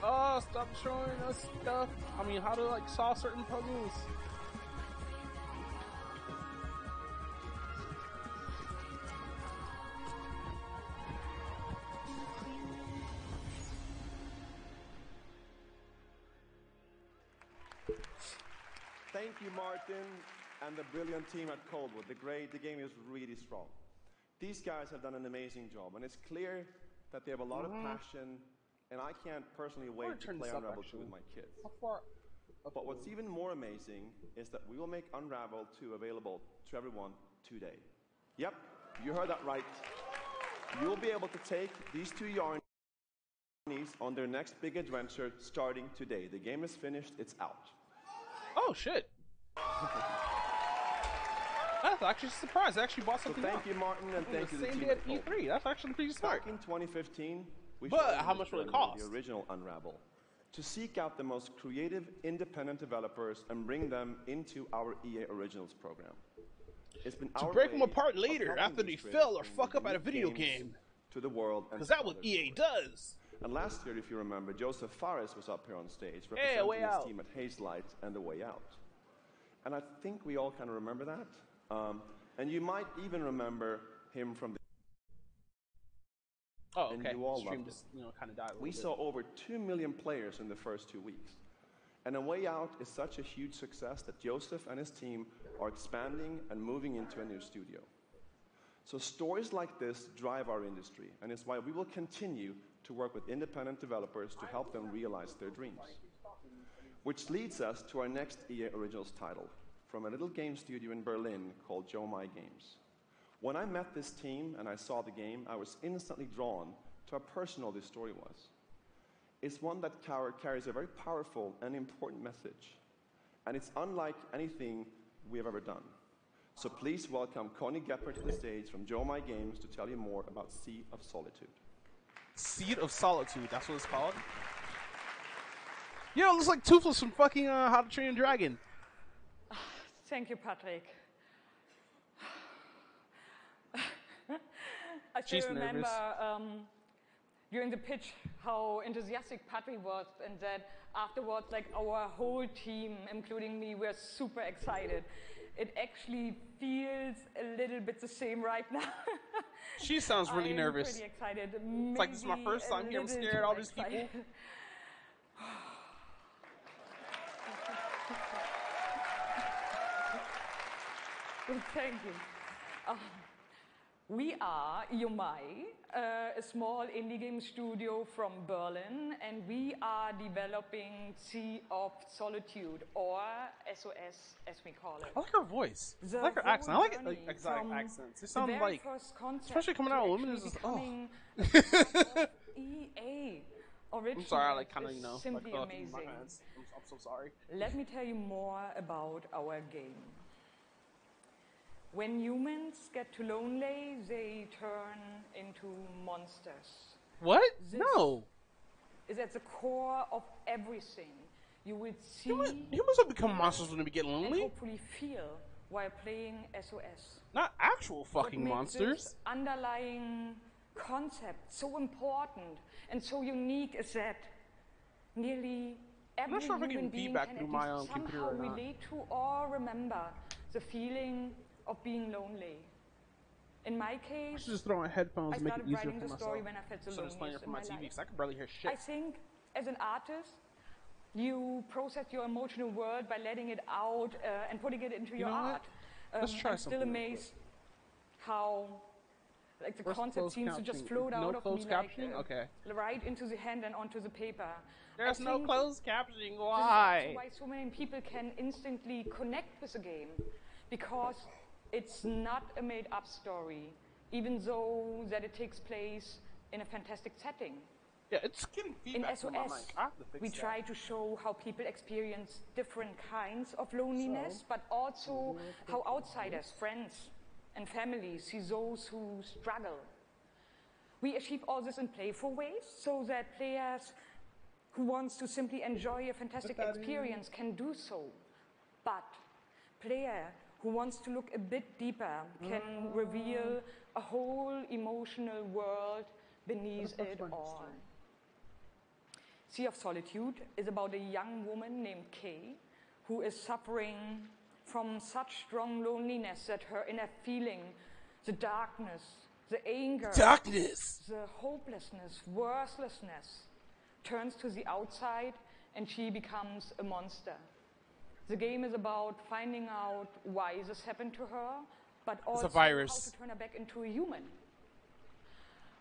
Oh, stop showing us stuff. I mean, how to like solve certain puzzles. Thank you, Martin, and the brilliant team at Coldwood. The game is really strong. These guys have done an amazing job, and it's clear that they have a lot of passion. And I can't personally wait to play Unravel 2 with my kids. But what's even more amazing is that we will make Unravel 2 available to everyone today. Yep, you heard that right. You'll be able to take these two yarnies on their next big adventure starting today. The game is finished, it's out. Oh, shit. That's actually a surprise. I actually bought something Thank you, Martin, and thank you to the team at E3. That's actually pretty smart. Back in 2015, we but how much will it cost? The original Unravel, to seek out the most creative, independent developers and bring them into our EA Originals program. It's been to break them apart later after they fail or fuck up at a video game. To the world, because that's what EA does. And last year, if you remember, Joseph Fares was up here on stage representing his team at Hazelight and The Way Out. And I think we all kind of remember that. And you might even remember him from the... Oh, okay. And you all Stream loved just, kind of died a We little saw over 2 million players in the first 2 weeks. And A Way Out is such a huge success that Joseph and his team are expanding and moving into a new studio. So stories like this drive our industry, and it's why we will continue to work with independent developers to help them realize their dreams. Which leads us to our next EA Originals title, from a little game studio in Berlin called Joe My Games. When I met this team and I saw the game, I was instantly drawn to how personal this story was. It's one that carries a very powerful and important message, and it's unlike anything we have ever done. So please welcome Connie Gepper to the stage from Joe My Games to tell you more about Seed of Solitude. Seed of Solitude, that's what it's called? Yo, it looks like Toothless from fucking How to Train a Dragon. Thank you, Patrick. I still remember during the pitch how enthusiastic Patrick was, and that afterwards, like, our whole team, including me, were super excited. It actually feels a little bit the same right now. She sounds really nervous. I'm pretty excited. It's like, this is my first time here. I'm scared. All these people. Thank you. We are Yomai, a small indie game studio from Berlin, and we are developing Sea of Solitude, or SOS, as we call it. I like her voice. I like her accent. I like exotic accents. They sound like, especially coming out of women, is just, oh. EA. I'm sorry, I like kind of, simply like, amazing. my hands. I'm so sorry. Let me tell you more about our game. When humans get too lonely, they turn into monsters. What? No. Is at the core of everything. You will see. Humans will become monsters when they get lonely. And hopefully feel while playing SOS. Not actual fucking what monsters. Makes this underlying concept so important and so unique is that nearly every human being can at least somehow relate to or remember the feeling of being lonely. In my case, I should just throw on headphones and make it easier for myself. I started writing the story when I felt the loneliest playing it from my TV because I can barely hear shit. I think as an artist, you process your emotional world by letting it out and putting it into your art. Let's try I'm still amazed how like the concept seems to just float out of me right into the hand and onto the paper. There's no closed captioning. Why? Why so many people can instantly connect with the game, because it's not a made-up story, even though that it takes place in a fantastic setting. Yeah, it's getting feedback in SOS, we try to show how people experience different kinds of loneliness, but also how outsiders, friends, and families see those who struggle. We achieve all this in playful ways, so that players who want to simply enjoy a fantastic experience can do so. But player who wants to look a bit deeper can reveal a whole emotional world beneath it all. Sea of Solitude is about a young woman named Kay who is suffering from such strong loneliness that her inner feeling, the darkness, the anger, the hopelessness, worthlessness, turns to the outside and she becomes a monster. The game is about finding out why this happened to her, but also how to turn her back into a human.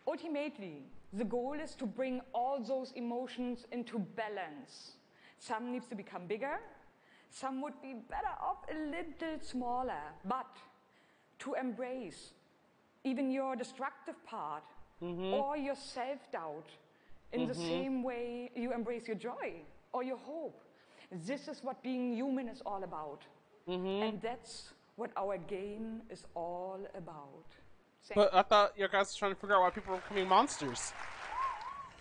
Ultimately, the goal is to bring all those emotions into balance. Some needs to become bigger, some would be better off a little smaller, but to embrace even your destructive part or your self-doubt in the same way you embrace your joy or your hope. This is what being human is all about. And that's what our game is all about. But I thought your guys were trying to figure out why people were becoming monsters.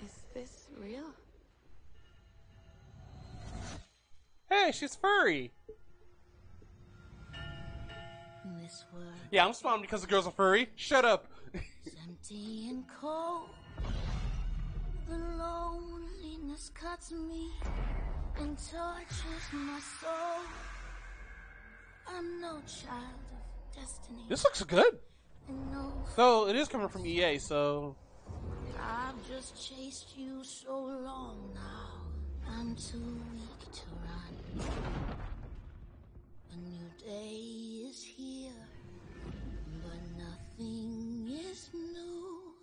Is this real? Hey, she's furry. This world Yeah, I'm smiling because the girls are furry. Shut up. is empty and cold. The loneliness cuts me and tortures my soul. I'm no child of destiny. This looks good. And no, So it is coming from EA, so I've just chased you so long now. I'm too weak to run. A new day is here, but nothing is new.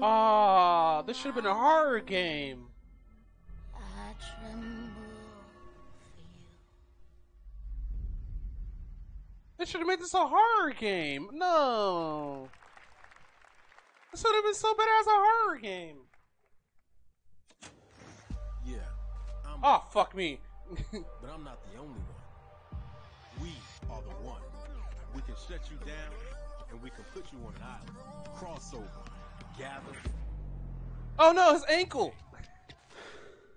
ah, this should have been a horror game. I tremble. They should have made this a horror game. No. This would have been so better as a horror game. Yeah. Oh, fuck me. But I'm not the only one. We are the one. We can shut you down, and we can put you on an island. Crossover. Gather. Oh no, his ankle.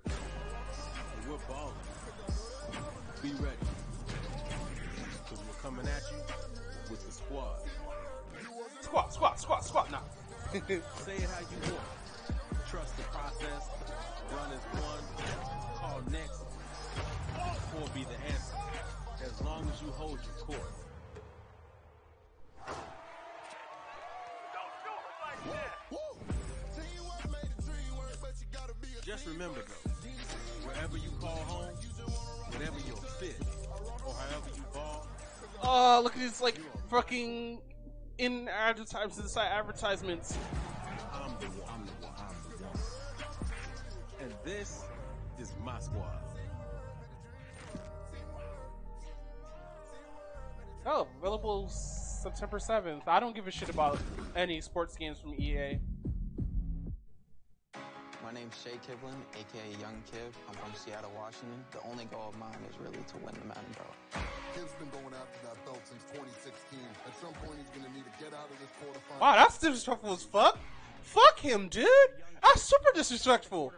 And we're balling. Be ready. Because we're coming at you with the squad. Squad. Nah. Say it how you want. Trust the process. Run as one. Call next. Or be the answer. As long as you hold your course. Just remember though, wherever you call home, whenever you're fit, or however you ball. Oh, look at these like fucking in advertisements. I'm the one. And this is my squad. Oh, available September 7th. I don't give a shit about any sports games from EA. My name's Shay Kivlin, aka Young Kiv. I'm from Seattle, Washington. The only goal of mine is really to win the Madden belt. Kiv's been going after that belt since 2016. At some point, he's going to need to get out of this quarterfinal. Wow, that's disrespectful as fuck. Fuck him, dude. That's super disrespectful.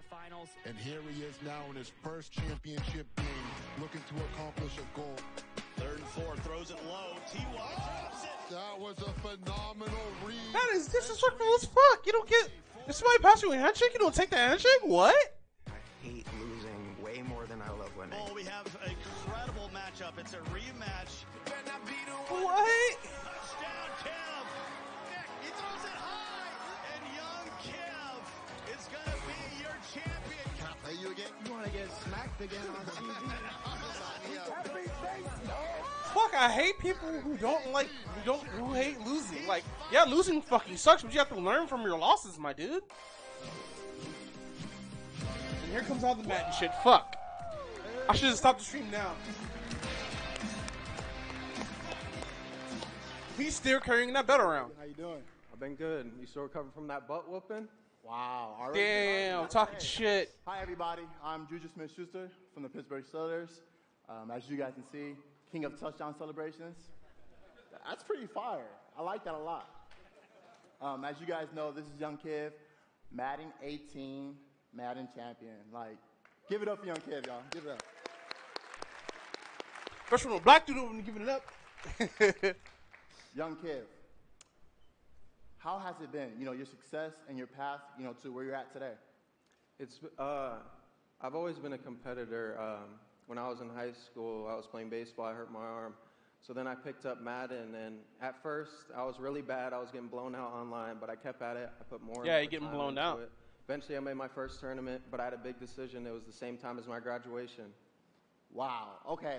And here he is now in his first championship game, looking to accomplish a goal. 3rd and 4, throws it low. T.Y. drops it. That was a phenomenal read. That is disrespectful as fuck. You don't get... If somebody passes you a handshake, you don't take the handshake? What? I hate losing way more than I love winning. Oh, we have an incredible matchup. It's a rematch. What? Touchdown, Kev. He throws it high. And young Kev is going to be your champion. Can I play you again? You want to get smacked again on TV? Fuck, I hate people who who hate losing. Like, yeah, losing fucking sucks, but you have to learn from your losses, my dude. And here comes all the Madden shit. Fuck. I should have stopped the stream now. He's still carrying that belt around. How you doing? I've been good. You still recovering from that butt whooping? Wow. Damn, talking shit. Hi, everybody. I'm Juju Smith-Schuster from the Pittsburgh Steelers. As you guys can see, king of touchdown celebrations. That's pretty fire. I like that a lot. As you guys know, this is Young Kiv, Madden 18, Madden champion. Like, give it up for Young Kiv, y'all. Give it up. First one, a black dude over giving it up. Young Kiv, how has it been? You know, your success and your path, you know, to where you're at today. It's I've always been a competitor. When I was in high school, I was playing baseball. I hurt my arm. So then I picked up Madden, and at first, I was really bad. I was getting blown out online, but I kept at it. I put more. Yeah, you're getting blown out. It. Eventually, I made my first tournament, but I had a big decision. It was the same time as my graduation. Wow. Okay.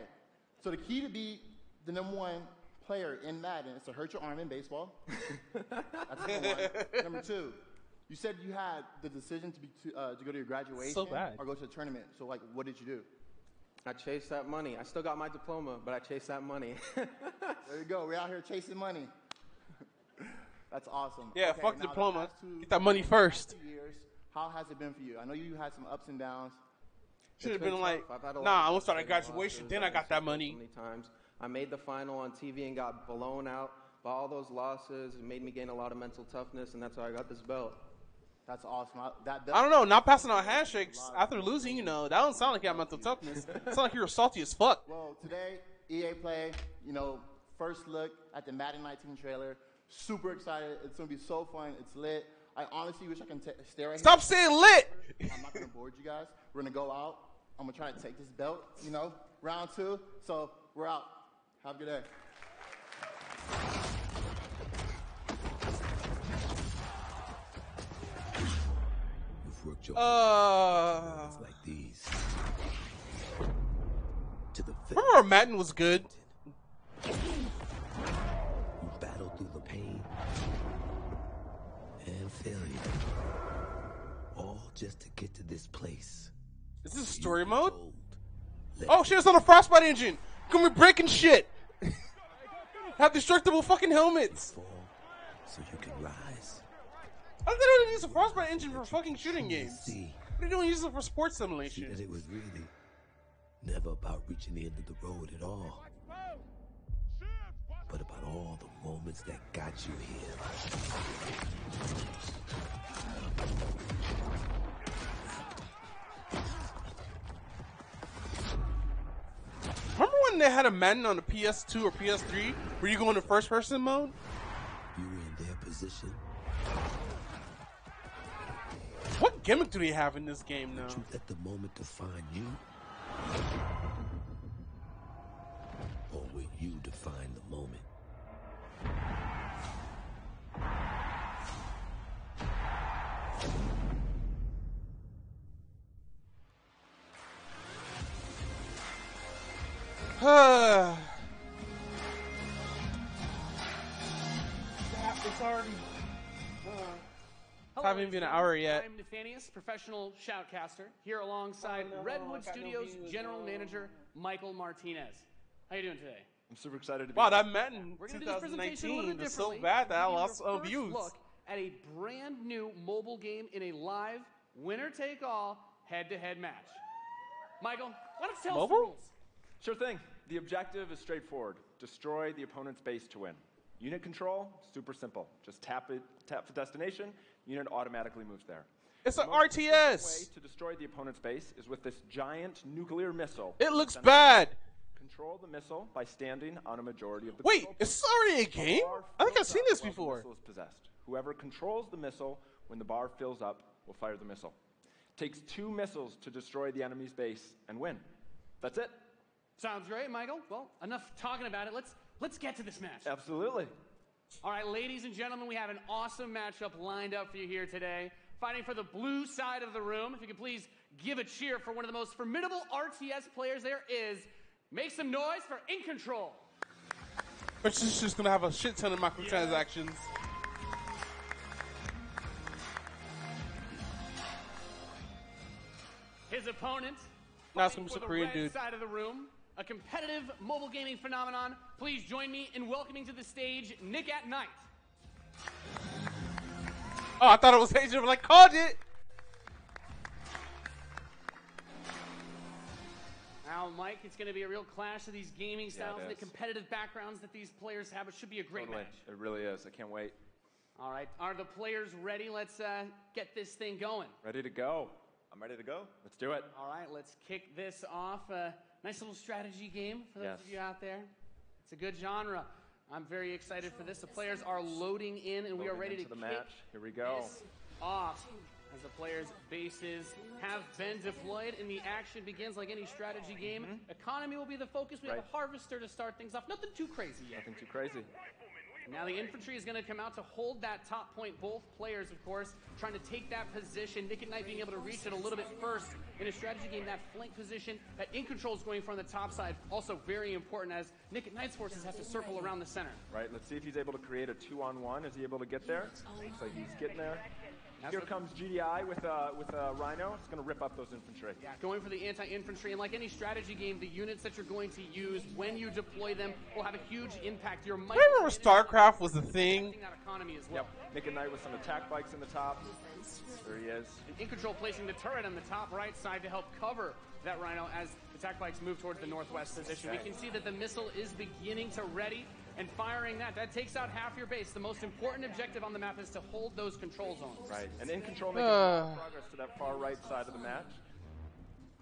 So the key to be the #1 player in Madden is to hurt your arm in baseball. That's #1. Number 2, you said you had the decision to go to your graduation or go to a tournament. So, like, what did you do? I chased that money. I still got my diploma, but I chased that money. There you go. We're out here chasing money. That's awesome. Yeah, okay, fuck now diploma. the past Get that money first. 2 years, how has it been for you? I know you had some ups and downs. Should have been like, I've had a lot nah, of I'm gonna start at frustrating graduation, losses. then I I've got been that so money. close so many times. I made the final on TV and got blown out by all those losses. It made me gain a lot of mental toughness, and that's how I got this belt. That's awesome. I don't know, not passing out handshakes after losing, you know, that don't sound like you have mental toughness. It sounds like you were salty as fuck. Well, today, EA Play, you know, first look at the Madden 19 trailer. Super excited. It's going to be so fun. It's lit. I honestly wish I can stay right Stop here. saying lit! I'm not going to board you guys. We're going to go out. I'm going to try to take this belt, you know, round 2. So, we're out. Have a good day. Like these. To the remember Madden was good? You battle through the pain and failure, all just to get to this place. Is this story mode? Oh shit, it's on a Frostbite engine! Can we breaking shit? Have destructible fucking helmets! So you can rise. I thought they would use a Frostbite engine for fucking shooting games. What are you doing using it for sports simulation? That it was really never about reaching the end of the road at all, but about all the moments that got you here. Remember when they had a Madden on the PS2 or PS3 where you go into first person mode? You were in their position. What gimmick do they have in this game now? Did you let the moment define you? Or will you define the moment? It's already. Hello, Haven't even been an hour yet. I'm Nathanius, professional shoutcaster, here alongside Redwood Studios General Manager Michael Martinez. How you doing today? I'm super excited to be Wow, here. that Madden We're going to do this presentation a little 2019 bit was so differently. bad that I We're gonna lost give you our views. first look at a brand new mobile game in a live, winner-take-all, head-to-head match. Michael, why don't you tell us the rules? Sure thing. The objective is straightforward. Destroy the opponent's base to win. Unit control, super simple. Just tap the destination, unit automatically moves there. It's an The most efficient RTS. way to destroy the opponent's base is with this giant nuclear missile. It looks Then bad. Control the missile by standing on a majority of the Wait, control it's points. already a game? I think I've seen this While the before. missile is possessed. Whoever controls the missile when the bar fills up will fire the missile. Takes 2 missiles to destroy the enemy's base and win. That's it. Sounds great, Michael. Well, enough talking about it. Let's get to this match. Absolutely. All right, ladies and gentlemen, we have an awesome matchup lined up for you here today. Fighting for the blue side of the room, if you could please give a cheer for one of the most formidable RTS players there is. Make some noise for In Control. But she's just gonna have a shit ton of microtransactions. His opponent, Now it's gonna be for some the Korean red dude. side of the room, a competitive mobile gaming phenomenon. Please join me in welcoming to the stage Nick at Night. Oh, I thought it was Asian, but I called it. Now, Mike, it's going to be a real clash of these gaming styles it and the is. competitive backgrounds that these players have. It should be a great Totally. match. It really is. I can't wait. All right, are the players ready? Let's get this thing going. Ready to go. I'm ready to go. Let's do it. All right, let's kick this off. Nice little strategy game for those of you out there. It's a good genre. I'm very excited for this. The players are loading in, and we are ready to into the kick match. Here we go. this off. As the players' bases have been deployed and the action begins like any strategy game. Economy will be the focus. We have a harvester to start things off. Nothing too crazy yet. Nothing too crazy. Now the infantry is going to come out to hold that top point. Both players, of course, trying to take that position. Nick and Knight being able to reach it a little bit first in a strategy game. That flank position that In Control is going from the top side. Also very important as Nick and Knight's forces have to circle around the center. Right, let's see if he's able to create a 2-on-1. Is he able to get there? Looks like he's getting there. Here comes GDI with a Rhino. It's going to rip up those infantry. Yeah, going for the anti-infantry, and like any strategy game, the units that you're going to use when you deploy them will have a huge impact. Your remember StarCraft was a thing? That economy as well. Yep. Nick and Knight with some attack bikes in the top. There he is. And In Control placing the turret on the top right side to help cover that Rhino as attack bikes move towards the northwest position. We can see that the missile is beginning to ready and firing that. That takes out half your base. The most important objective on the map is to hold those control zones. Right. And In Control making a lot of progress to that far right side of the match.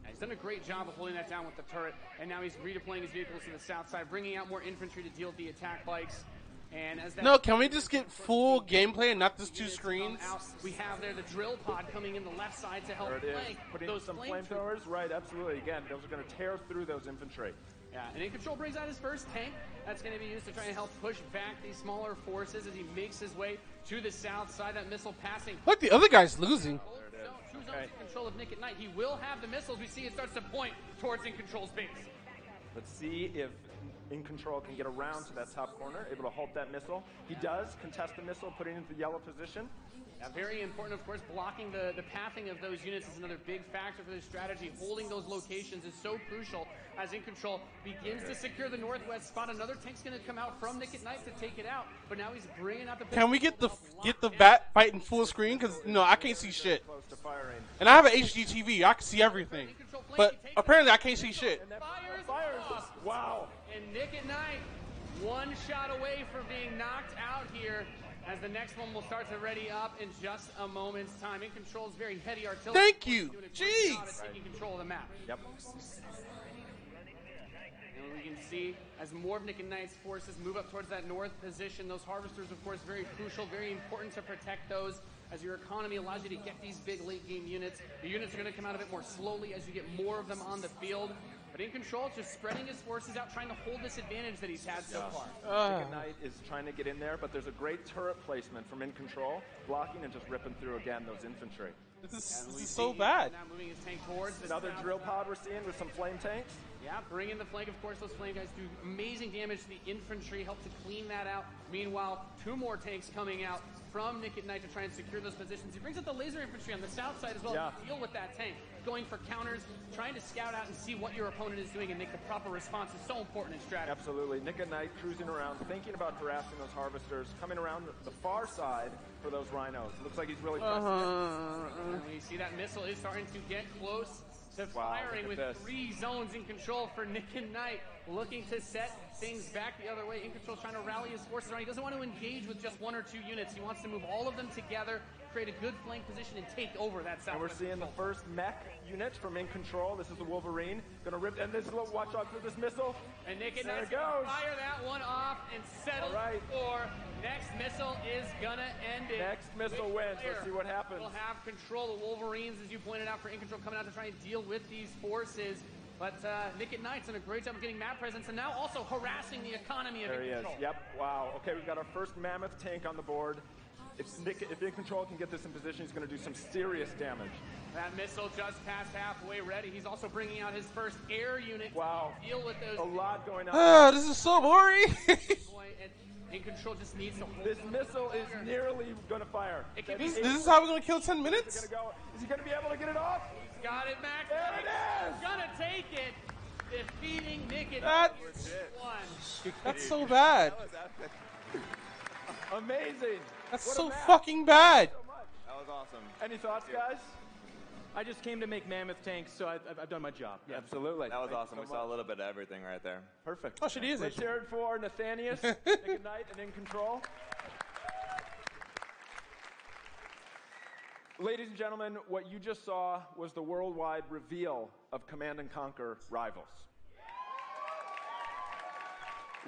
He's done a great job of holding that down with the turret, and now he's redeploying his vehicles to the south side, bringing out more infantry to deal with the attack bikes. And as that no, can we just get full gameplay and not just 2 screens? We have there the drill pod coming in the left side to help flank those some flamethrowers. Right, absolutely. Again, those are going to tear through those infantry. Yeah, and In Control brings out his first tank. That's going to be used to try and help push back these smaller forces as he makes his way to the south side. That missile passing. Look, the other guy's losing. Two zones in control of Nick at Night. He will have the missiles. We see it starts to point towards In Control's base. Let's see if In Control can get around to that top corner, able to halt that missile. He does contest the missile, putting it into the yellow position. Yeah, very important, of course. Blocking the pathing of those units is another big factor for this strategy. Holding those locations is so crucial as In Control begins to secure the northwest spot. Another tank's going to come out from Nick at Night to take it out, but now he's bringing out the. Can we get the bat fight in full screen? Because I can't see shit. And I have an HD TV. I can see everything, but apparently I can't see shit. Fires. Wow. And Nick at Night, one shot away from being knocked out here. As the next one will start to ready up in just a moment's time. In Control is very heady artillery. Thank you. Jeez. Taking control of the map. Yep. And we can see as more of Nick and Knight's forces move up towards that north position, those harvesters, of course, very crucial, very important to protect those. As your economy allows you to get these big late game units. The units are going to come out a bit more slowly as you get more of them on the field. But In Control, just spreading his forces out, trying to hold this advantage that he's had so far. Nick at Night is trying to get in there, but there's a great turret placement from In Control, blocking and just ripping through again those infantry. This is so bad. Now moving his tank towards another drill pod we're seeing with some flame tanks. Yeah, bring in the flank. Of course, those flame guys do amazing damage to the infantry, help to clean that out. Meanwhile, 2 more tanks coming out from Nick at Night to try and secure those positions. He brings out the laser infantry on the south side as well to deal with that tank. Going for counters, trying to scout out and see what your opponent is doing and make the proper response is so important in strategy. Absolutely. Nick at Night cruising around, thinking about harassing those harvesters, coming around the far side for those rhinos. Looks like he's really pressing it. And we see that missile is starting to get close to firing with 3 zones in control for Nick and Knight, looking to set things back the other way. In Control trying to rally his forces around. He doesn't want to engage with just 1 or 2 units. He wants to move all of them together, create a good flank position, and take over that south. And we're seeing the first mech unit from In Control. This is the Wolverine. Gonna rip, and this is watch out for this missile. And Nick and there Knight's it goes. Fire that one off and settle for next missile is gonna end it. Next missile wins. Let's see what happens. We'll have control. The Wolverines, as you pointed out, for In Control coming out to try and deal with these forces. But Nick at Knight's done a great job of getting map presence and now also harassing the economy of there In Control. He is. Yep. Wow. Okay, we've got our first mammoth tank on the board. If In Control can get this in position, he's going to do some serious damage. That missile just passed halfway ready. He's also bringing out his first air unit to deal with those. A lot going on. This is so boring. In Control just needs to hold this missile is nearly going to fire. This is how we're going to kill 10 minutes? Is he going to be able to get it off? He's got it back. There it is. He's going to take it. Defeating Nick at That's so bad. Amazing. That's so fucking bad. That was awesome. Any thoughts, guys? I just came to make mammoth tanks, so I've done my job. Yeah. Absolutely. That was awesome. We saw a little bit of everything right there. Perfect. Oh, shit, he is. Let's hear it for Nathanius, Nick at Night, and In Control. Ladies and gentlemen, what you just saw was the worldwide reveal of Command & Conquer Rivals.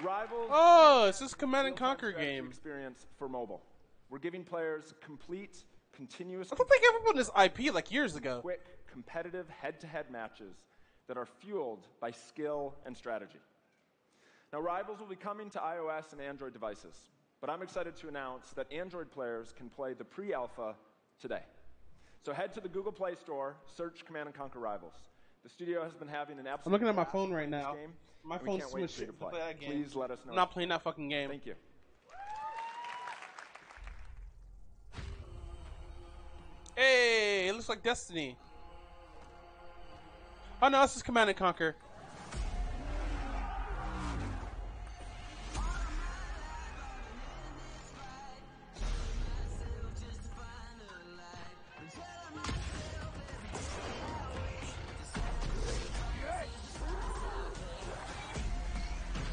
Rivals. Oh, it's this Command & Conquer game. Experience for mobile. We're giving players complete, continuous. I don't think I ever put this IP like years ago. Quick, competitive head-to-head matches that are fueled by skill and strategy. Now, Rivals will be coming to iOS and Android devices, but I'm excited to announce that Android players can play the pre-alpha today. So head to the Google Play Store, search Command & Conquer Rivals. The studio has been having an absolute. I'm looking at my phone right now. Game, my phone's too much shit to play that game. Please let us know. I'm not playing that fucking game. Thank you. Hey, it looks like Destiny. Oh no, this is Command & Conquer.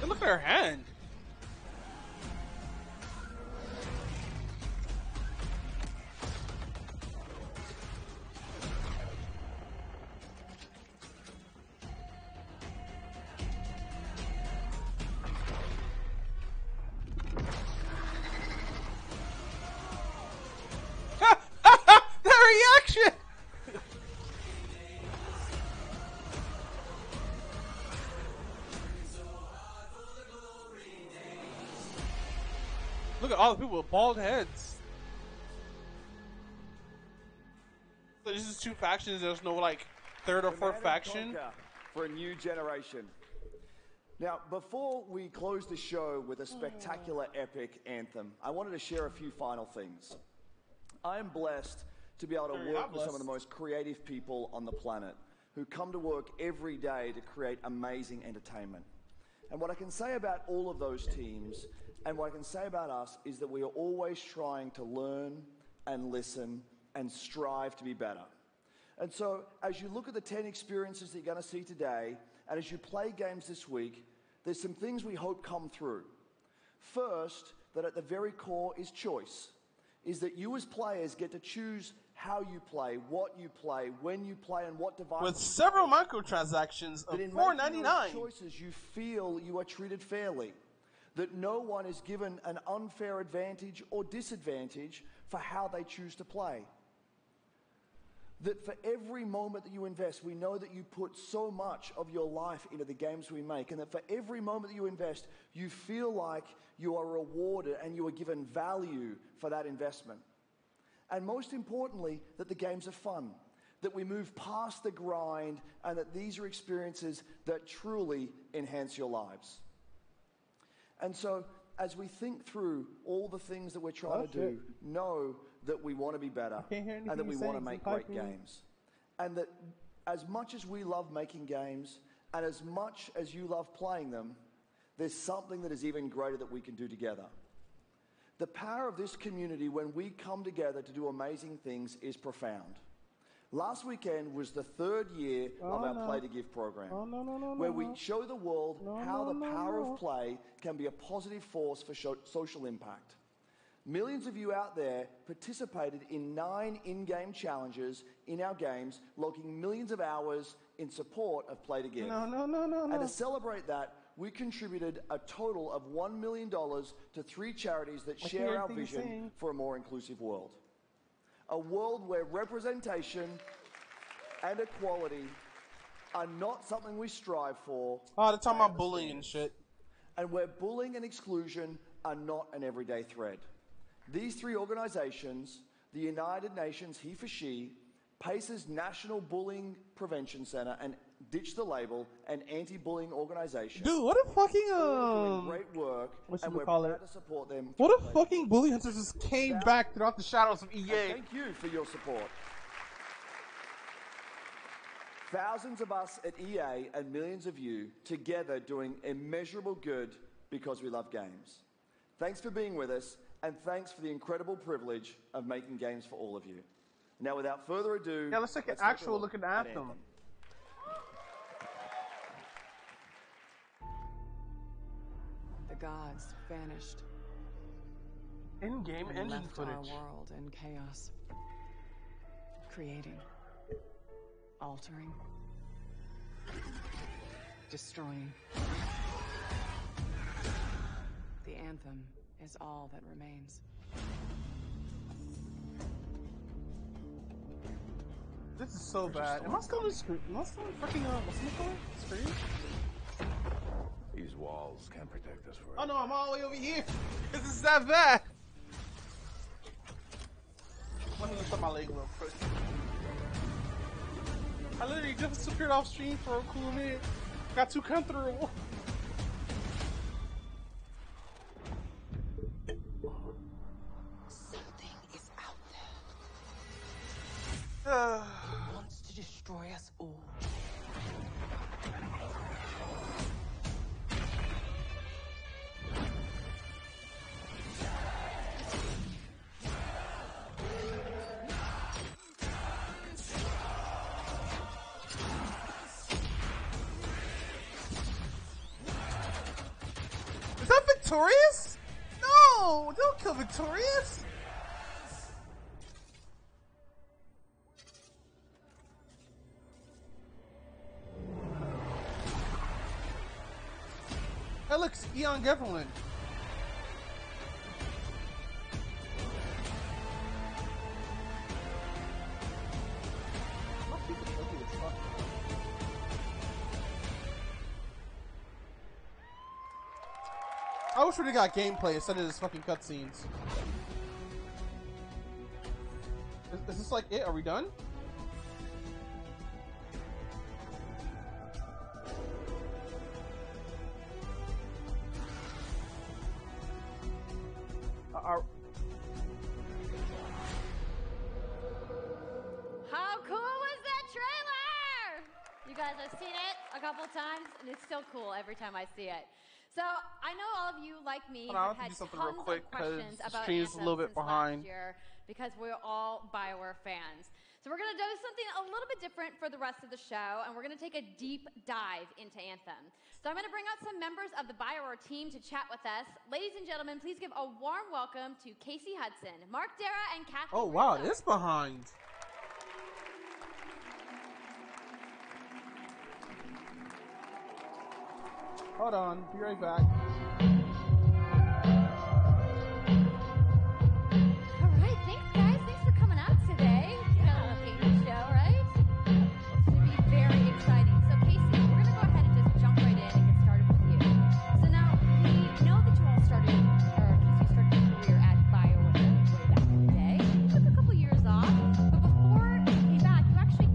Hey, look at her hand. Reaction! Look at all the people with bald heads. So this is two factions. There's no like third or fourth faction for a new generation. Now, before we close the show with a spectacular epic anthem, I wanted to share a few final things. I am blessed to be able to work with some of the most creative people on the planet who come to work every day to create amazing entertainment. And what I can say about all of those teams and what I can say about us is that we are always trying to learn and listen and strive to be better. And so as you look at the 10 experiences that you're going to see today, and as you play games this week, there's some things we hope come through. First, that at the very core is choice, is that you as players get to choose how you play, what you play, when you play, and what device. With several microtransactions of $4.99. Choices, you feel you are treated fairly. That no one is given an unfair advantage or disadvantage for how they choose to play. That for every moment that you invest, we know that you put so much of your life into the games we make, and that for every moment that you invest, you feel like you are rewarded and you are given value for that investment. And most importantly, that the games are fun, that we move past the grind, and that these are experiences that truly enhance your lives. And so, as we think through all the things that we're trying to do, know that we want to be better and that we want to make great games. And that as much as we love making games and as much as you love playing them, there's something that is even greater that we can do together. The power of this community when we come together to do amazing things is profound. Last weekend was the third year of our Play to Give program, where we show the world how the power of play can be a positive force for social impact. Millions of you out there participated in 9 in-game challenges in our games, logging millions of hours in support of Play to Give. And to celebrate that, we contributed a total of $1 million to 3 charities that share our vision for a more inclusive world. A world where representation and equality are not something we strive for. Oh, they're talking about bullying and shit. And where bullying and exclusion are not an everyday thread. These 3 organizations, the United Nations He for She, PACE's National Bullying Prevention Center, and Ditch the Label, an anti-bullying organization. Dude, what a fucking doing great work, and we're proud to support them. What a fucking bully hunter just came back throughout the shadows of EA. And thank you for your support. Thousands of us at EA and millions of you together doing immeasurable good because we love games. Thanks for being with us, and thanks for the incredible privilege of making games for all of you. Now, without further ado, let's take an actual look at Anthem. The gods vanished. In-game engine left footage. Our world in chaos. Creating. Altering. Destroying. The anthem is all that remains. This is so bad. Am I still in screen? Am I still in freaking screen? These walls can't protect us forever. Oh no, I'm all the way over here. This is that bad. Let me lift up my leg real quick. I literally just disappeared off stream for a cool minute. Got too comfortable. Something is out there. Is that Victorious? No! Don't kill Victorious! That looks Eon Geverland. I wish we'd got gameplay instead of this fucking cutscenes. Is this like it? Are we done? How cool was that trailer? You guys have seen it a couple times, and it's still cool every time I see it. So I know all of you, like me, have had tons of questions about Anthem a little bit since behind. last year because we're all BioWare fans. So we're going to do something a little bit different for the rest of the show, and we're going to take a deep dive into Anthem. So I'm going to bring out some members of the BioWare team to chat with us. Ladies and gentlemen, please give a warm welcome to Casey Hudson, Mark Dara, and Kathleen Oh wow, Rizzo. it is behind. Hold on, be right back. All right, thanks guys. Thanks for coming out today. You got a little gaming show, right? It's going to be very exciting. So Casey, we're going to go ahead and just jump right in and get started with you. So now, we know that you all started, or Casey started your career at BioWare way back in the day. You took a couple years off, but before you came back, you actually...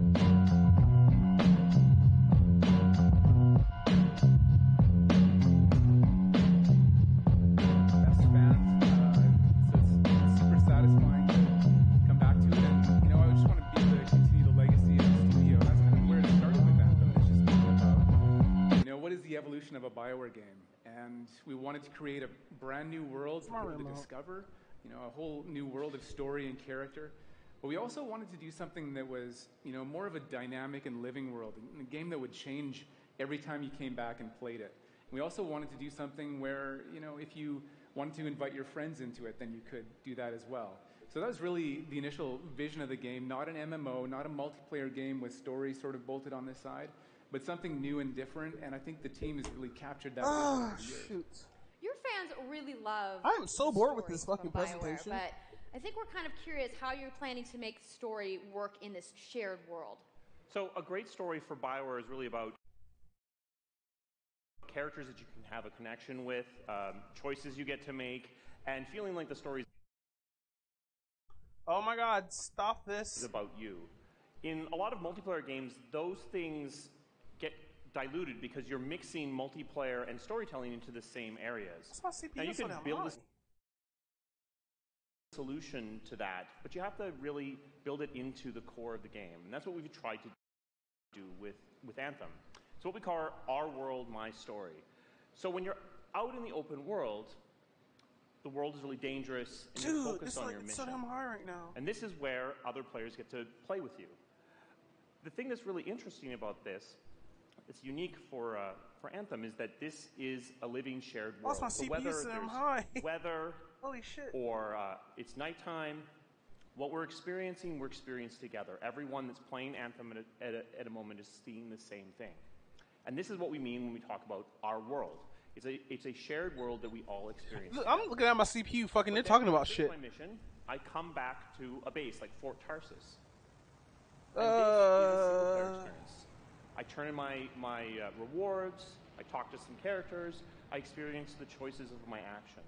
Of a BioWare game, and we wanted to create a brand new world to discover, a whole new world of story and character. But we also wanted to do something that was, more of a dynamic and living world, a game that would change every time you came back and played it. And we also wanted to do something where, if you wanted to invite your friends into it, then you could do that as well. So that was really the initial vision of the game, not an MMO, not a multiplayer game with story sort of bolted on this side, but something new and different, and I think the team has really captured that. Oh, shoot. Your fans really love... I am so bored with this fucking presentation. But I think we're kind of curious how you're planning to make story work in this shared world. So a great story for BioWare is really about characters that you can have a connection with, choices you get to make, and feeling like the story Oh my god, stop this. is about you. In a lot of multiplayer games, those things get diluted because you're mixing multiplayer and storytelling into the same areas. Now you can build a solution to that, but you have to really build it into the core of the game. And that's what we've tried to do with Anthem. It's what we call our world, my story. So when you're out in the open world, the world is really dangerous and you're focused on your mission. So damn high right now. And this is where other players get to play with you. The thing that's really interesting about this, it's unique for Anthem, is that this is a living shared world. My so CPU whether so damn there's high. weather Holy shit. or it's nighttime, what we're experiencing together. Everyone that's playing Anthem at a moment is seeing the same thing. And this is what we mean when we talk about our world. It's a shared world that we all experience. Look, I'm looking at my CPU, fucking, they're talking about shit. My mission, I come back to a base like Fort Tarsus. And this is a single-player experience. I turn in my rewards, I talk to some characters, I experience the choices of my action.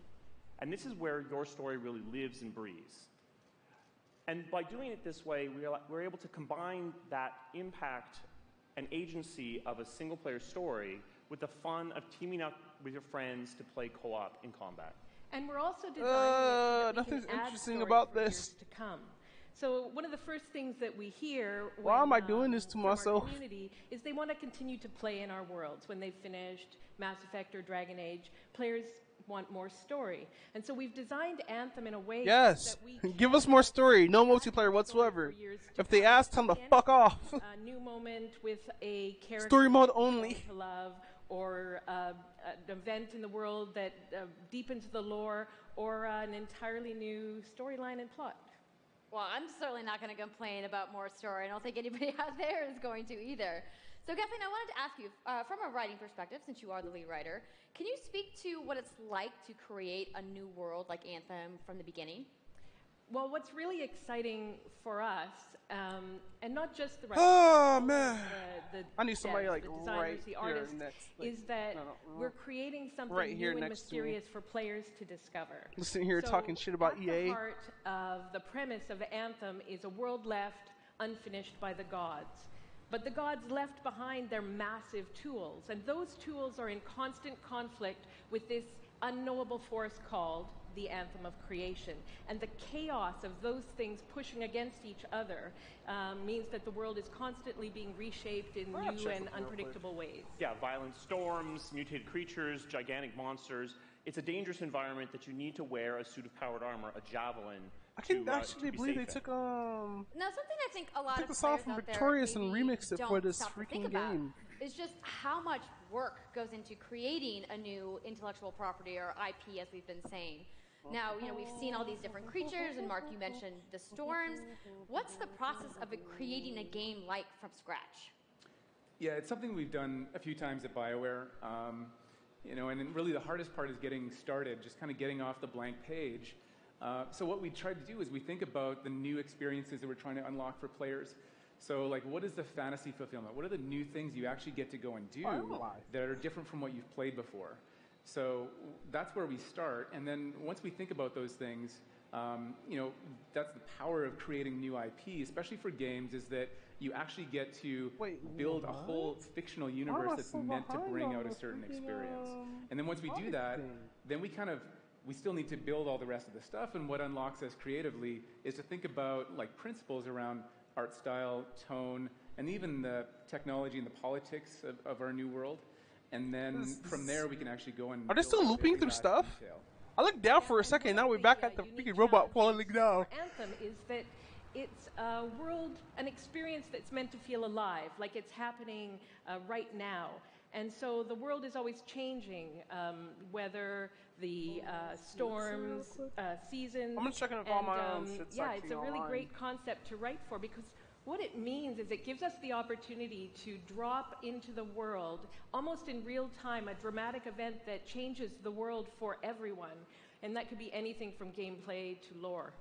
And this is where your story really lives and breathes. And by doing it this way, we're able to combine that impact and agency of a single-player story with the fun of teaming up with your friends to play co-op in combat. And we're also designing it so that we nothing's can add interesting stories about for this. years to come. So one of the first things that we hear Why am I doing this to from myself? our community is they want to continue to play in our worlds. When they've finished Mass Effect or Dragon Age, players want more story. And so we've designed Anthem in a way Yes, that we give us more story. No multiplayer whatsoever. If they ask, tell them to fuck off. a new moment with a character Story mode that you're only. going to love, or an event in the world that deepens the lore, or an entirely new storyline and plot. Well, I'm certainly not going to complain about more story. I don't think anybody out there is going to either. So, Kathleen, I wanted to ask you, from a writing perspective, since you are the lead writer, can you speak to what it's like to create a new world like Anthem from the beginning? Well, what's really exciting for us, and not just the Oh, writers, man. the I need somebody devs, like the designers, right the here artists, next, like, is that we're creating something right here new and next to me. mysterious for players to discover. Listen here So talking shit about at EA. the heart of the premise of Anthem is a world left unfinished by the gods. But the gods left behind their massive tools, and those tools are in constant conflict with this unknowable force called the Anthem of Creation. And the chaos of those things pushing against each other means that the world is constantly being reshaped in new and unpredictable ways. Yeah, violent storms, mutated creatures, gigantic monsters. It's a dangerous environment that you need to wear a suit of powered armor, a javelin. I can't to actually be believe they safe in. took Now, something I think a lot took of the song players from out there Victorious and maybe remixed it for don't this stop to freaking think about game. is just how much work goes into creating a new intellectual property, or IP, as we've been saying. Now, we've seen all these different creatures, and Mark, you mentioned the storms. What's the process of creating a game like from scratch? Yeah, it's something we've done a few times at BioWare. And then really the hardest part is getting started, just kind of getting off the blank page. So what we try to do is we think about the new experiences that we're trying to unlock for players. So, like, what is the fantasy fulfillment? What are the new things you actually get to go and do that are different from what you've played before? So that's where we start. And then once we think about those things, that's the power of creating new IP, especially for games, is that you actually get to build a whole fictional universe that's meant to bring out a certain experience. And then once we do that, then we still need to build all the rest of the stuff, and what unlocks us creatively is to think about like principles around art style, tone, and even the technology and the politics of our new world. And then from there, we can actually go and... Are they still looping through stuff? I looked down for a second, now we're back at the freaking robot falling down. Anthem is that it's a world, an experience that's meant to feel alive, like it's happening right now. And so the world is always changing, whether the storms, seasons. I'm gonna check if all my shit's yeah, actually it's a really online. great concept to write for, because what it means is it gives us the opportunity to drop into the world, almost in real time, a dramatic event that changes the world for everyone. And that could be anything from gameplay to lore.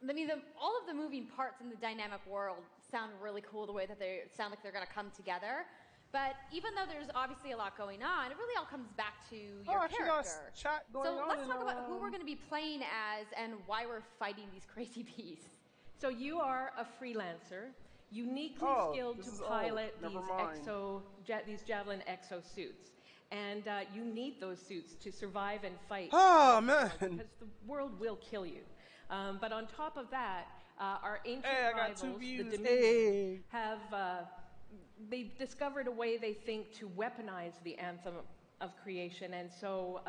I mean, all of the moving parts in the dynamic world sound really cool, the way that they sound like they're going to come together. But even though there's obviously a lot going on, it really all comes back to your character. So let's talk about who we're going to be playing as and why we're fighting these crazy beasts. So you are a freelancer, uniquely skilled to pilot these Javelin exosuits. And you need those suits to survive and fight. Oh, man. Because the world will kill you. But on top of that, our ancient rivals, the Dominion, have they've discovered a way, they think, to weaponize the Anthem of Creation. And so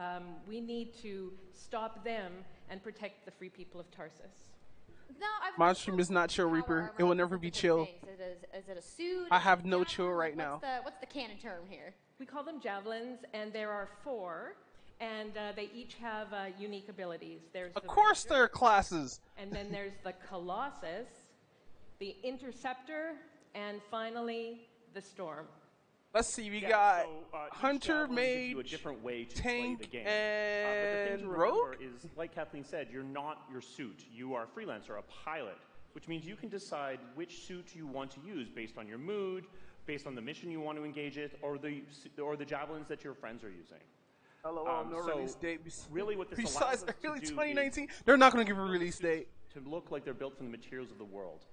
we need to stop them and protect the free people of Tarsus. My stream is not chill, Reaper. It will never be chill. Is it a suit? I have no chill right now. What's the canon term here? We call them javelins, and there are 4, and they each have unique abilities. There's of course there are classes. And then there's the Colossus, the Interceptor, and finally the Storm. Let's see, we got so, Hunter, Mage, a different way to Tank, play the game. and but the thing to Rogue? remember is, like Kathleen said, you're not your suit. You are a freelancer, a pilot, which means you can decide which suit you want to use based on your mood, based on the mission you want to engage it, or the javelins that your friends are using. LOL, no so release date. Really, what this Besides allows us early to do 2019, they're not going to give a release date. To look like they're built from the materials of the world.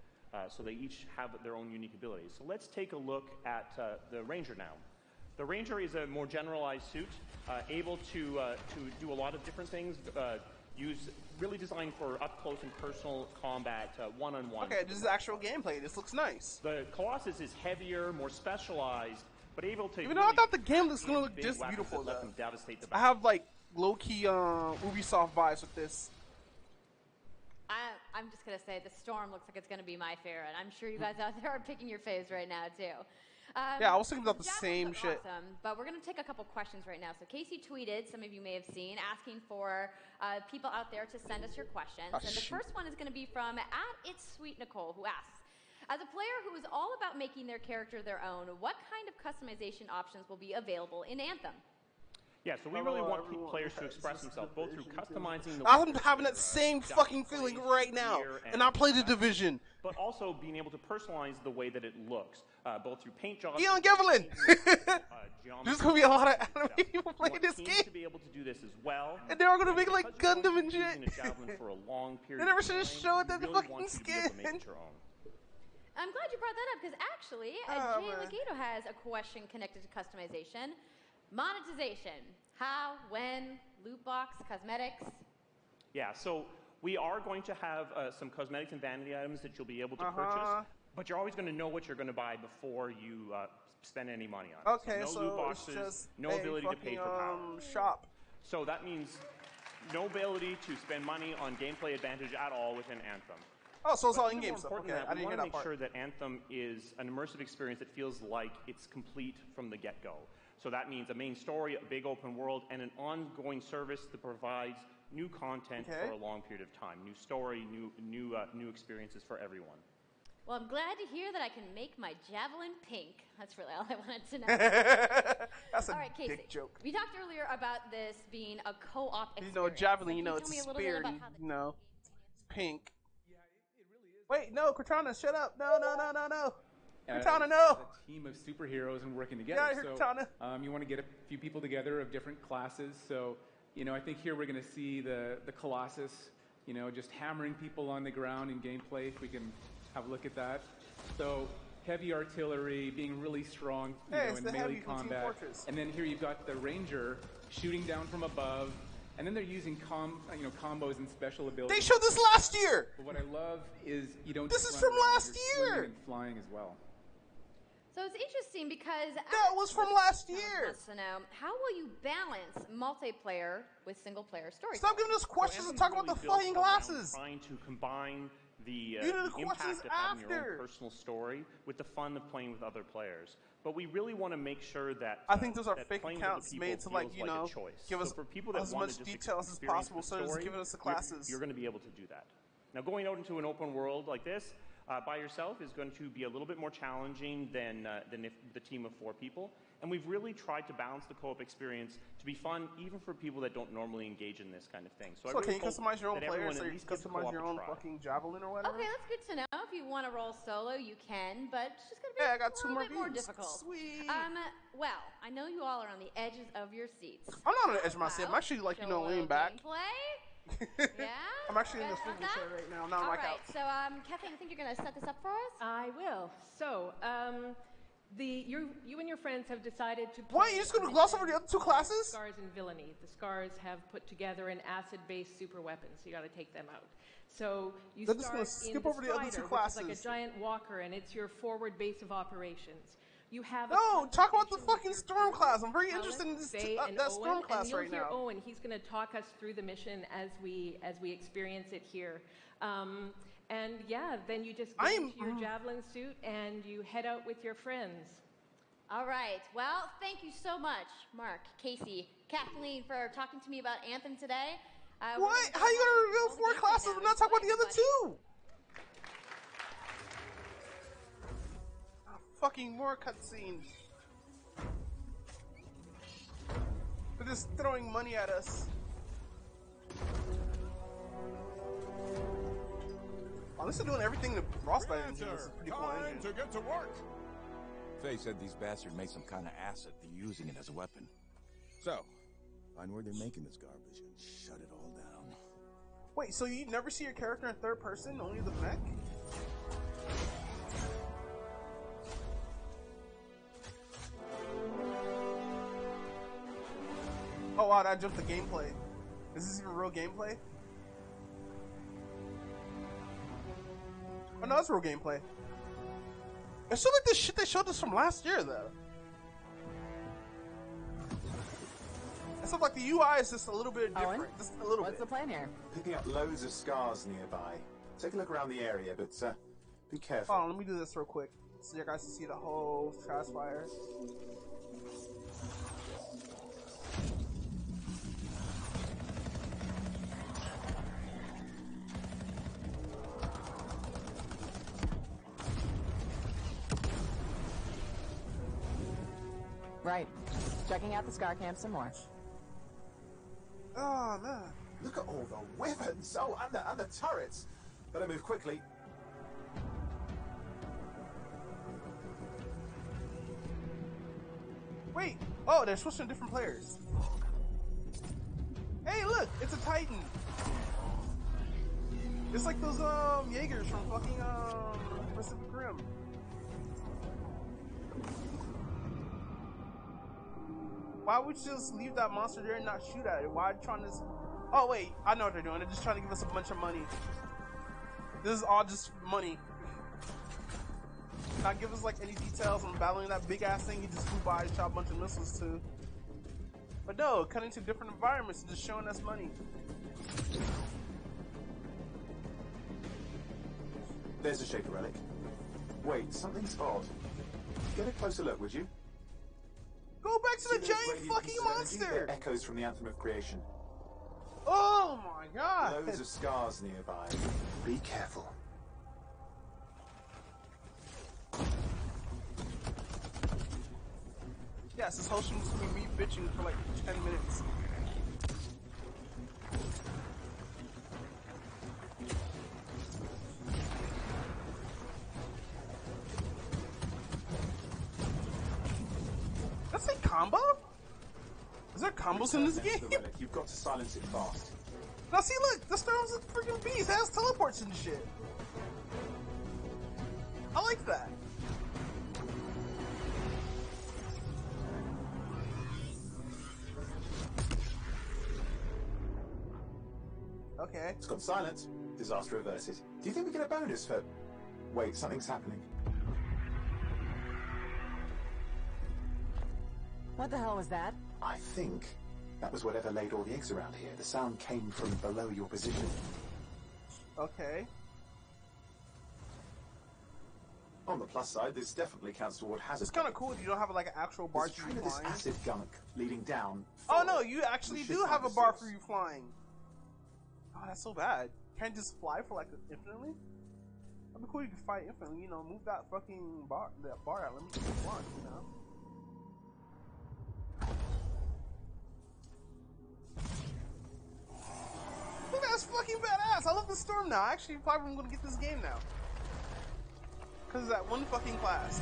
So they each have their own unique abilities. So let's take a look at the Ranger now. The Ranger is a more generalized suit, able to do a lot of different things. really designed for up close and personal combat, one-on-one. Okay, this is actual gameplay. This looks nice. The Colossus is heavier, more specialized, but able to. Even though I thought the game was gonna look just beautiful, though. I have like low-key Ubisoft vibes with this. I'm just gonna say the Storm looks like it's gonna be my favorite. I'm sure you guys out there are picking your faves right now too. Yeah, I was thinking about the same shit. Awesome, but we're gonna take a couple questions right now. So Casey tweeted, some of you may have seen, asking for people out there to send us your questions. And the first one is gonna be from @It'sSweetNicole, who asks, as a player who is all about making their character their own, what kind of customization options will be available in Anthem? Yeah, so we really want players to express themselves, both through customizing the... I'm having that same fucking feeling right now, and I play The Division. But also being able to personalize the way that it looks, both through paint jobs... Ian Gevelin! There's going to be a lot of anime people playing this game. to be able to do this as well. And they're all going to make like Gundam and shit. For a long period they never should have showed that fucking skin. I'm glad you brought that up, because actually, Jay Legato has a question connected to customization. Monetization. How, when, loot box, cosmetics? Yeah, so we are going to have some cosmetics and vanity items that you'll be able to purchase, but you're always going to know what you're going to buy before you spend any money on it. Okay, so no loot boxes, it's just no ability to pay for power. Shop. So that means no ability to spend money on gameplay advantage at all within Anthem. Oh, so it's all in-game stuff. Okay, I didn't hear that part. We want to make sure that Anthem is an immersive experience that feels like it's complete from the get-go. So that means a main story, a big open world, and an ongoing service that provides new content for a long period of time. New story, new experiences for everyone. Well, I'm glad to hear that I can make my javelin pink. That's really all I wanted to know. That's a all right, Casey, dick joke. We talked earlier about this being a co-op experience. You know, javelin, you know, it's a spear, you know, it's pink. Yeah, it really is. Wait, no, Cortana, shut up. No. Cortana, no! A team of superheroes and working together. Yeah, Cortana. You want to get a few people together of different classes. So, you know, I think here we're going to see the Colossus, you know, just hammering people on the ground in gameplay. If we can have a look at that. So, heavy artillery, being really strong, you know, in melee combat. And then here you've got the Ranger shooting down from above. And then they're using combos and special abilities. They showed this last year! But what I love is you don't This just is run from around, last you're year! And flying as well. So it's interesting because... That was from last year! So now, how will you balance multiplayer with single-player stories? Stop giving us questions and talk about the flying glasses! Trying to combine the impact of having your own personal story with the fun of playing with other players. But we really want to make sure that I think those are fake accounts made to, like, you know, give us for people that as want much to just details as possible, so just story, giving us the classes. You're going to be able to do that. Now, going out into an open world like this by yourself is going to be a little bit more challenging than if the team of 4 people. And we've really tried to balance the co-op experience to be fun, even for people that don't normally engage in this kind of thing. So can you customize your own players? So you customize your own fucking javelin or whatever? Okay, that's good to know. If you want to roll solo, you can, but it's just going to be I got 2 more bit more difficult. Sweet. Well, I know you all are on the edges of your seats. I'm not on the edge of my seat. I'm actually, like, you know, leaning back. Yeah? I'm actually in this swivel chair right now. Not on my couch. So, Kathleen, I think you're going to set this up for us? I will. So, you and your friends have decided to... What? You're just going to gloss over the other 2 classes? Scars and Villainy. The Scars have put together an acid-based super weapon, so you got to take them out. So you They're start just in skip the over the other 2 classes. which is like a giant walker, and it's your forward base of operations. You have talk about the fucking Storm class. I'm very interested in this that Storm class right now. Owen, he's going to talk us through the mission as we experience it here. And yeah, then you just get into your javelin suit and you head out with your friends. All right. Well, thank you so much, Mark, Casey, Kathleen, for talking to me about Anthem today. What? How are you going to reveal 4 classes and not talk about the other 2? Fucking more cutscenes. They're just throwing money at us. Oh, this is doing everything the Frostbite engine is a pretty cool engine. To get to work. Faye said these bastards made some kind of acid. They're using it as a weapon. So, find where they're making this garbage and shut it all down. Wait, so you never see your character in 3rd person, only the mech? Oh wow, that jumped the gameplay. Is this even real gameplay? Oh no, that's real gameplay. It's still like this shit they showed us from last year, though. Except like the UI is just a little bit different. Owen? Just a little What's bit. the plan here? Picking up loads of scars nearby. Take a look around the area, but be careful. Hold on, let me do this real quick so you guys can see the whole trash fire. Right. Checking out the Scar Camp some more. Oh, man. Look at all the weapons. Oh, and the turrets. Better move quickly. Wait. Oh, they're switching to different players. Hey, look. It's a Titan. It's like those, Jaegers from fucking, Pacific Rim. Why would you just leave that monster there and not shoot at it? Why are you trying to... Oh, wait. I know what they're doing. They're just trying to give us a bunch of money. This is all just money. Not give us, like, any details on battling that big-ass thing you just flew by and shot a bunch of missiles to. But no, cutting to different environments and just showing us money. There's a Shaper relic. Wait, something's odd. Get a closer look, would you? Go back to the giant fucking monster! They're echoes from the Anthem of Creation. Oh my god! Loads of scars nearby. Be careful. Yes, this whole shit's gonna be me bitching for like 10 minutes. That's a combo? Is there combos in this game? You've got to silence it fast. Now see, look, this thing's a freaking beast. It has teleports and shit. I like that. Okay. It's gone silent. Disaster averted. Do you think we get a bonus for... Wait, something's happening. What the hell was that? I think that was whatever laid all the eggs around here. The sound came from below your position. Okay. On the plus side, this definitely counts toward hazard. It's kind of cool if you don't have like an actual bar for you this flying. acid gunk leading down. Oh no, you actually do have a bar for you flying. Oh, that's so bad. Can't just fly for like infinitely? That'd be cool. You can fly infinitely. You know, move that fucking bar, out. Let me just fly. You know. Look, that's fucking badass. I love the storm now. Actually, probably I'm gonna get this game now. Cause of that one fucking class.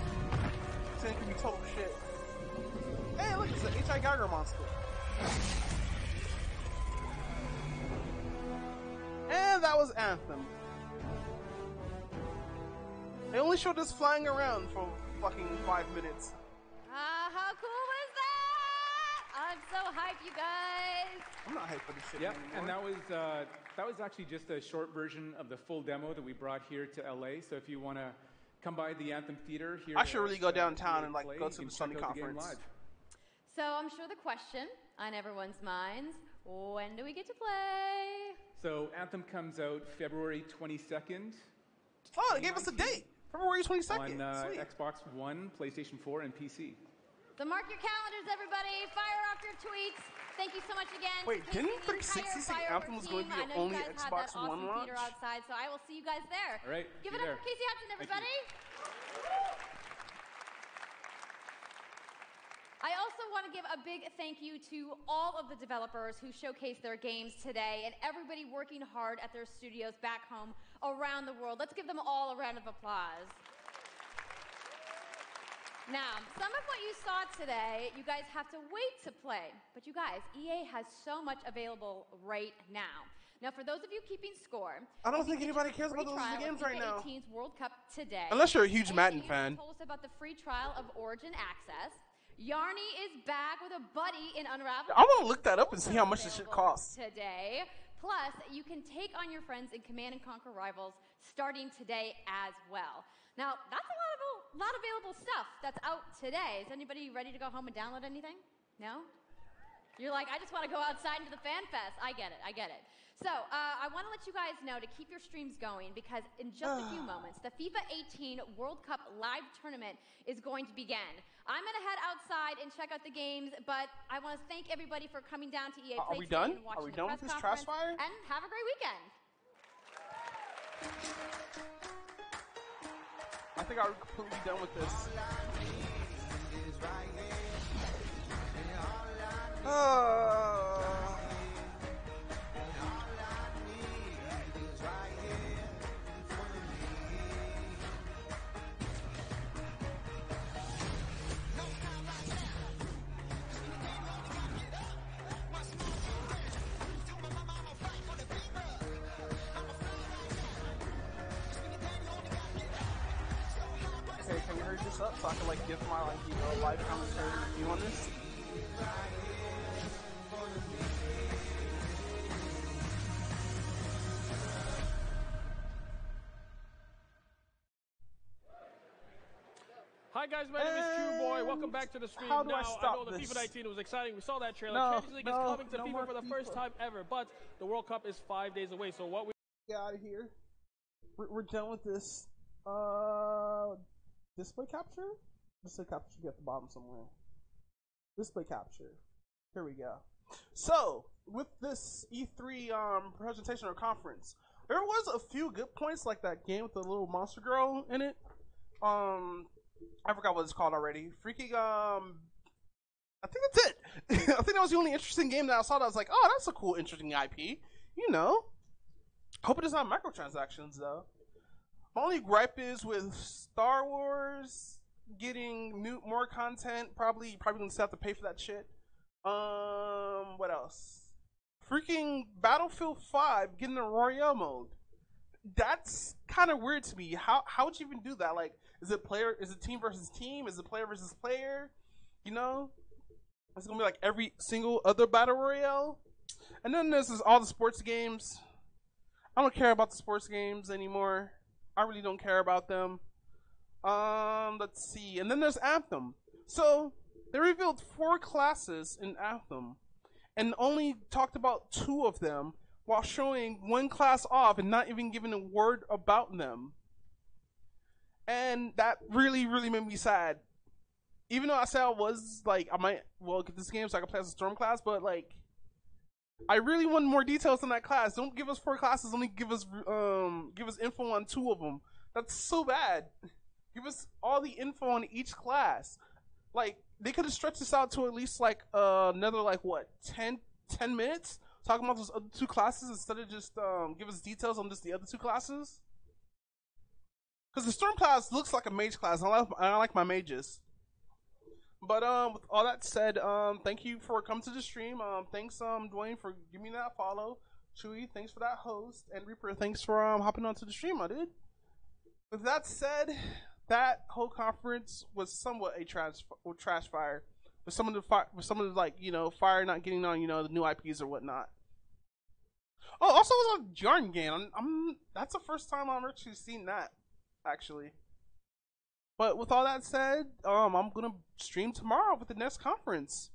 So it can be total shit. Hey, look, it's an H.I. Geiger monster. And that was Anthem. They only showed us flying around for fucking 5 minutes. How cool was that? I'm so hyped, you guys. I'm not hyped for this shit Yep, anymore. and that was actually just a short version of the full demo that we brought here to LA. So if you want to come by the Anthem Theater here, I should really go downtown and like go to the Sony conference. So I'm sure the question on everyone's minds: when do we get to play? So Anthem comes out February 22nd. Oh, they gave us a date. February 22nd. On Xbox One, PlayStation 4, and PC. So mark your calendars, everybody. Fire off your tweets. Thank you so much again. Wait, didn't 360 say Anthem was going to be the only Xbox One launch? Outside, so I will see you guys there. All right. Give it up for Casey Hudson, everybody. I also want to give a big thank you to all of the developers who showcased their games today and everybody working hard at their studios back home around the world. Let's give them all a round of applause. Now, some of what you saw today, you guys have to wait to play. But you guys, EA has so much available right now. Now, for those of you keeping score, I don't think anybody cares about those games right now. 18's World Cup today. Unless you're a huge Madden fan. Told us about the free trial of Origin Access. Yarny is back with a buddy in Unravel. I want to look that up and see how much this shit costs. Today. Plus, you can take on your friends in Command & Conquer Rivals starting today as well. Now, that's a lot of available stuff that's out today. Is anybody ready to go home and download anything? No? You're like, I just want to go outside into the fan fest. I get it. So, I want to let you guys know to keep your streams going because in just a few moments, the FIFA 18 World Cup live tournament is going to begin. I'm going to head outside and check out the games, but I want to thank everybody for coming down to EA Play today and watching the press conference. And have a great weekend. I think I'm completely done with this. Okay, can you hurry this up so I can give my live commentary review on this? Hi guys, my name is True Boy. Welcome back to the stream. How do I I stop know the this? FIFA 19 was exciting. We saw that trailer. No, Champions League is coming to FIFA for the FIFA. first time ever, but the World Cup is 5 days away. So what we Get out of here. We're done with this. Display capture? Display capture should be at the bottom somewhere. Display capture. Here we go. So, with this E3 presentation or conference, there was a few good points, like that game with the little monster girl in it. I forgot what it's called already. Freaking I think that's it. I think that was the only interesting game that I saw that I was like, oh, that's a cool, interesting IP. You know. Hope it is not microtransactions though. My only gripe is with Star Wars getting more content. Probably gonna have to pay for that shit. What else? Freaking Battlefield 5 getting a Royale mode. That's kind of weird to me. How would you even do that? Like, is it team versus team? Is it player versus player? You know? It's gonna be like every single other battle royale. And then there's all the sports games. I don't care about the sports games anymore. I really don't care about them. Let's see. And then there's Anthem. So they revealed 4 classes in Anthem and only talked about 2 of them while showing 1 class off and not even giving a word about them. And that really, really made me sad. Even though I said I was like, I might get this game so I can play as a Storm class, but like, I really want more details on that class. Don't give us 4 classes. Only give us info on 2 of them. That's so bad. Give us all the info on each class. Like, they could have stretched this out to at least like another like what 10 minutes talking about those other 2 classes instead of just give us details on just the other 2 classes. Because the Storm class looks like a mage class. I like my mages. But with all that said, thank you for coming to the stream. Thanks Dwayne for giving me that follow. Chewy, thanks for that host, and Reaper, thanks for hopping onto the stream, my dude. With that said, that whole conference was somewhat a trash fire. With some of the like fire not getting on the new IPs or whatnot. Oh, also it was a Yarn game. That's the first time I've actually seen that, actually. But with all that said, I'm gonna stream tomorrow with the next conference.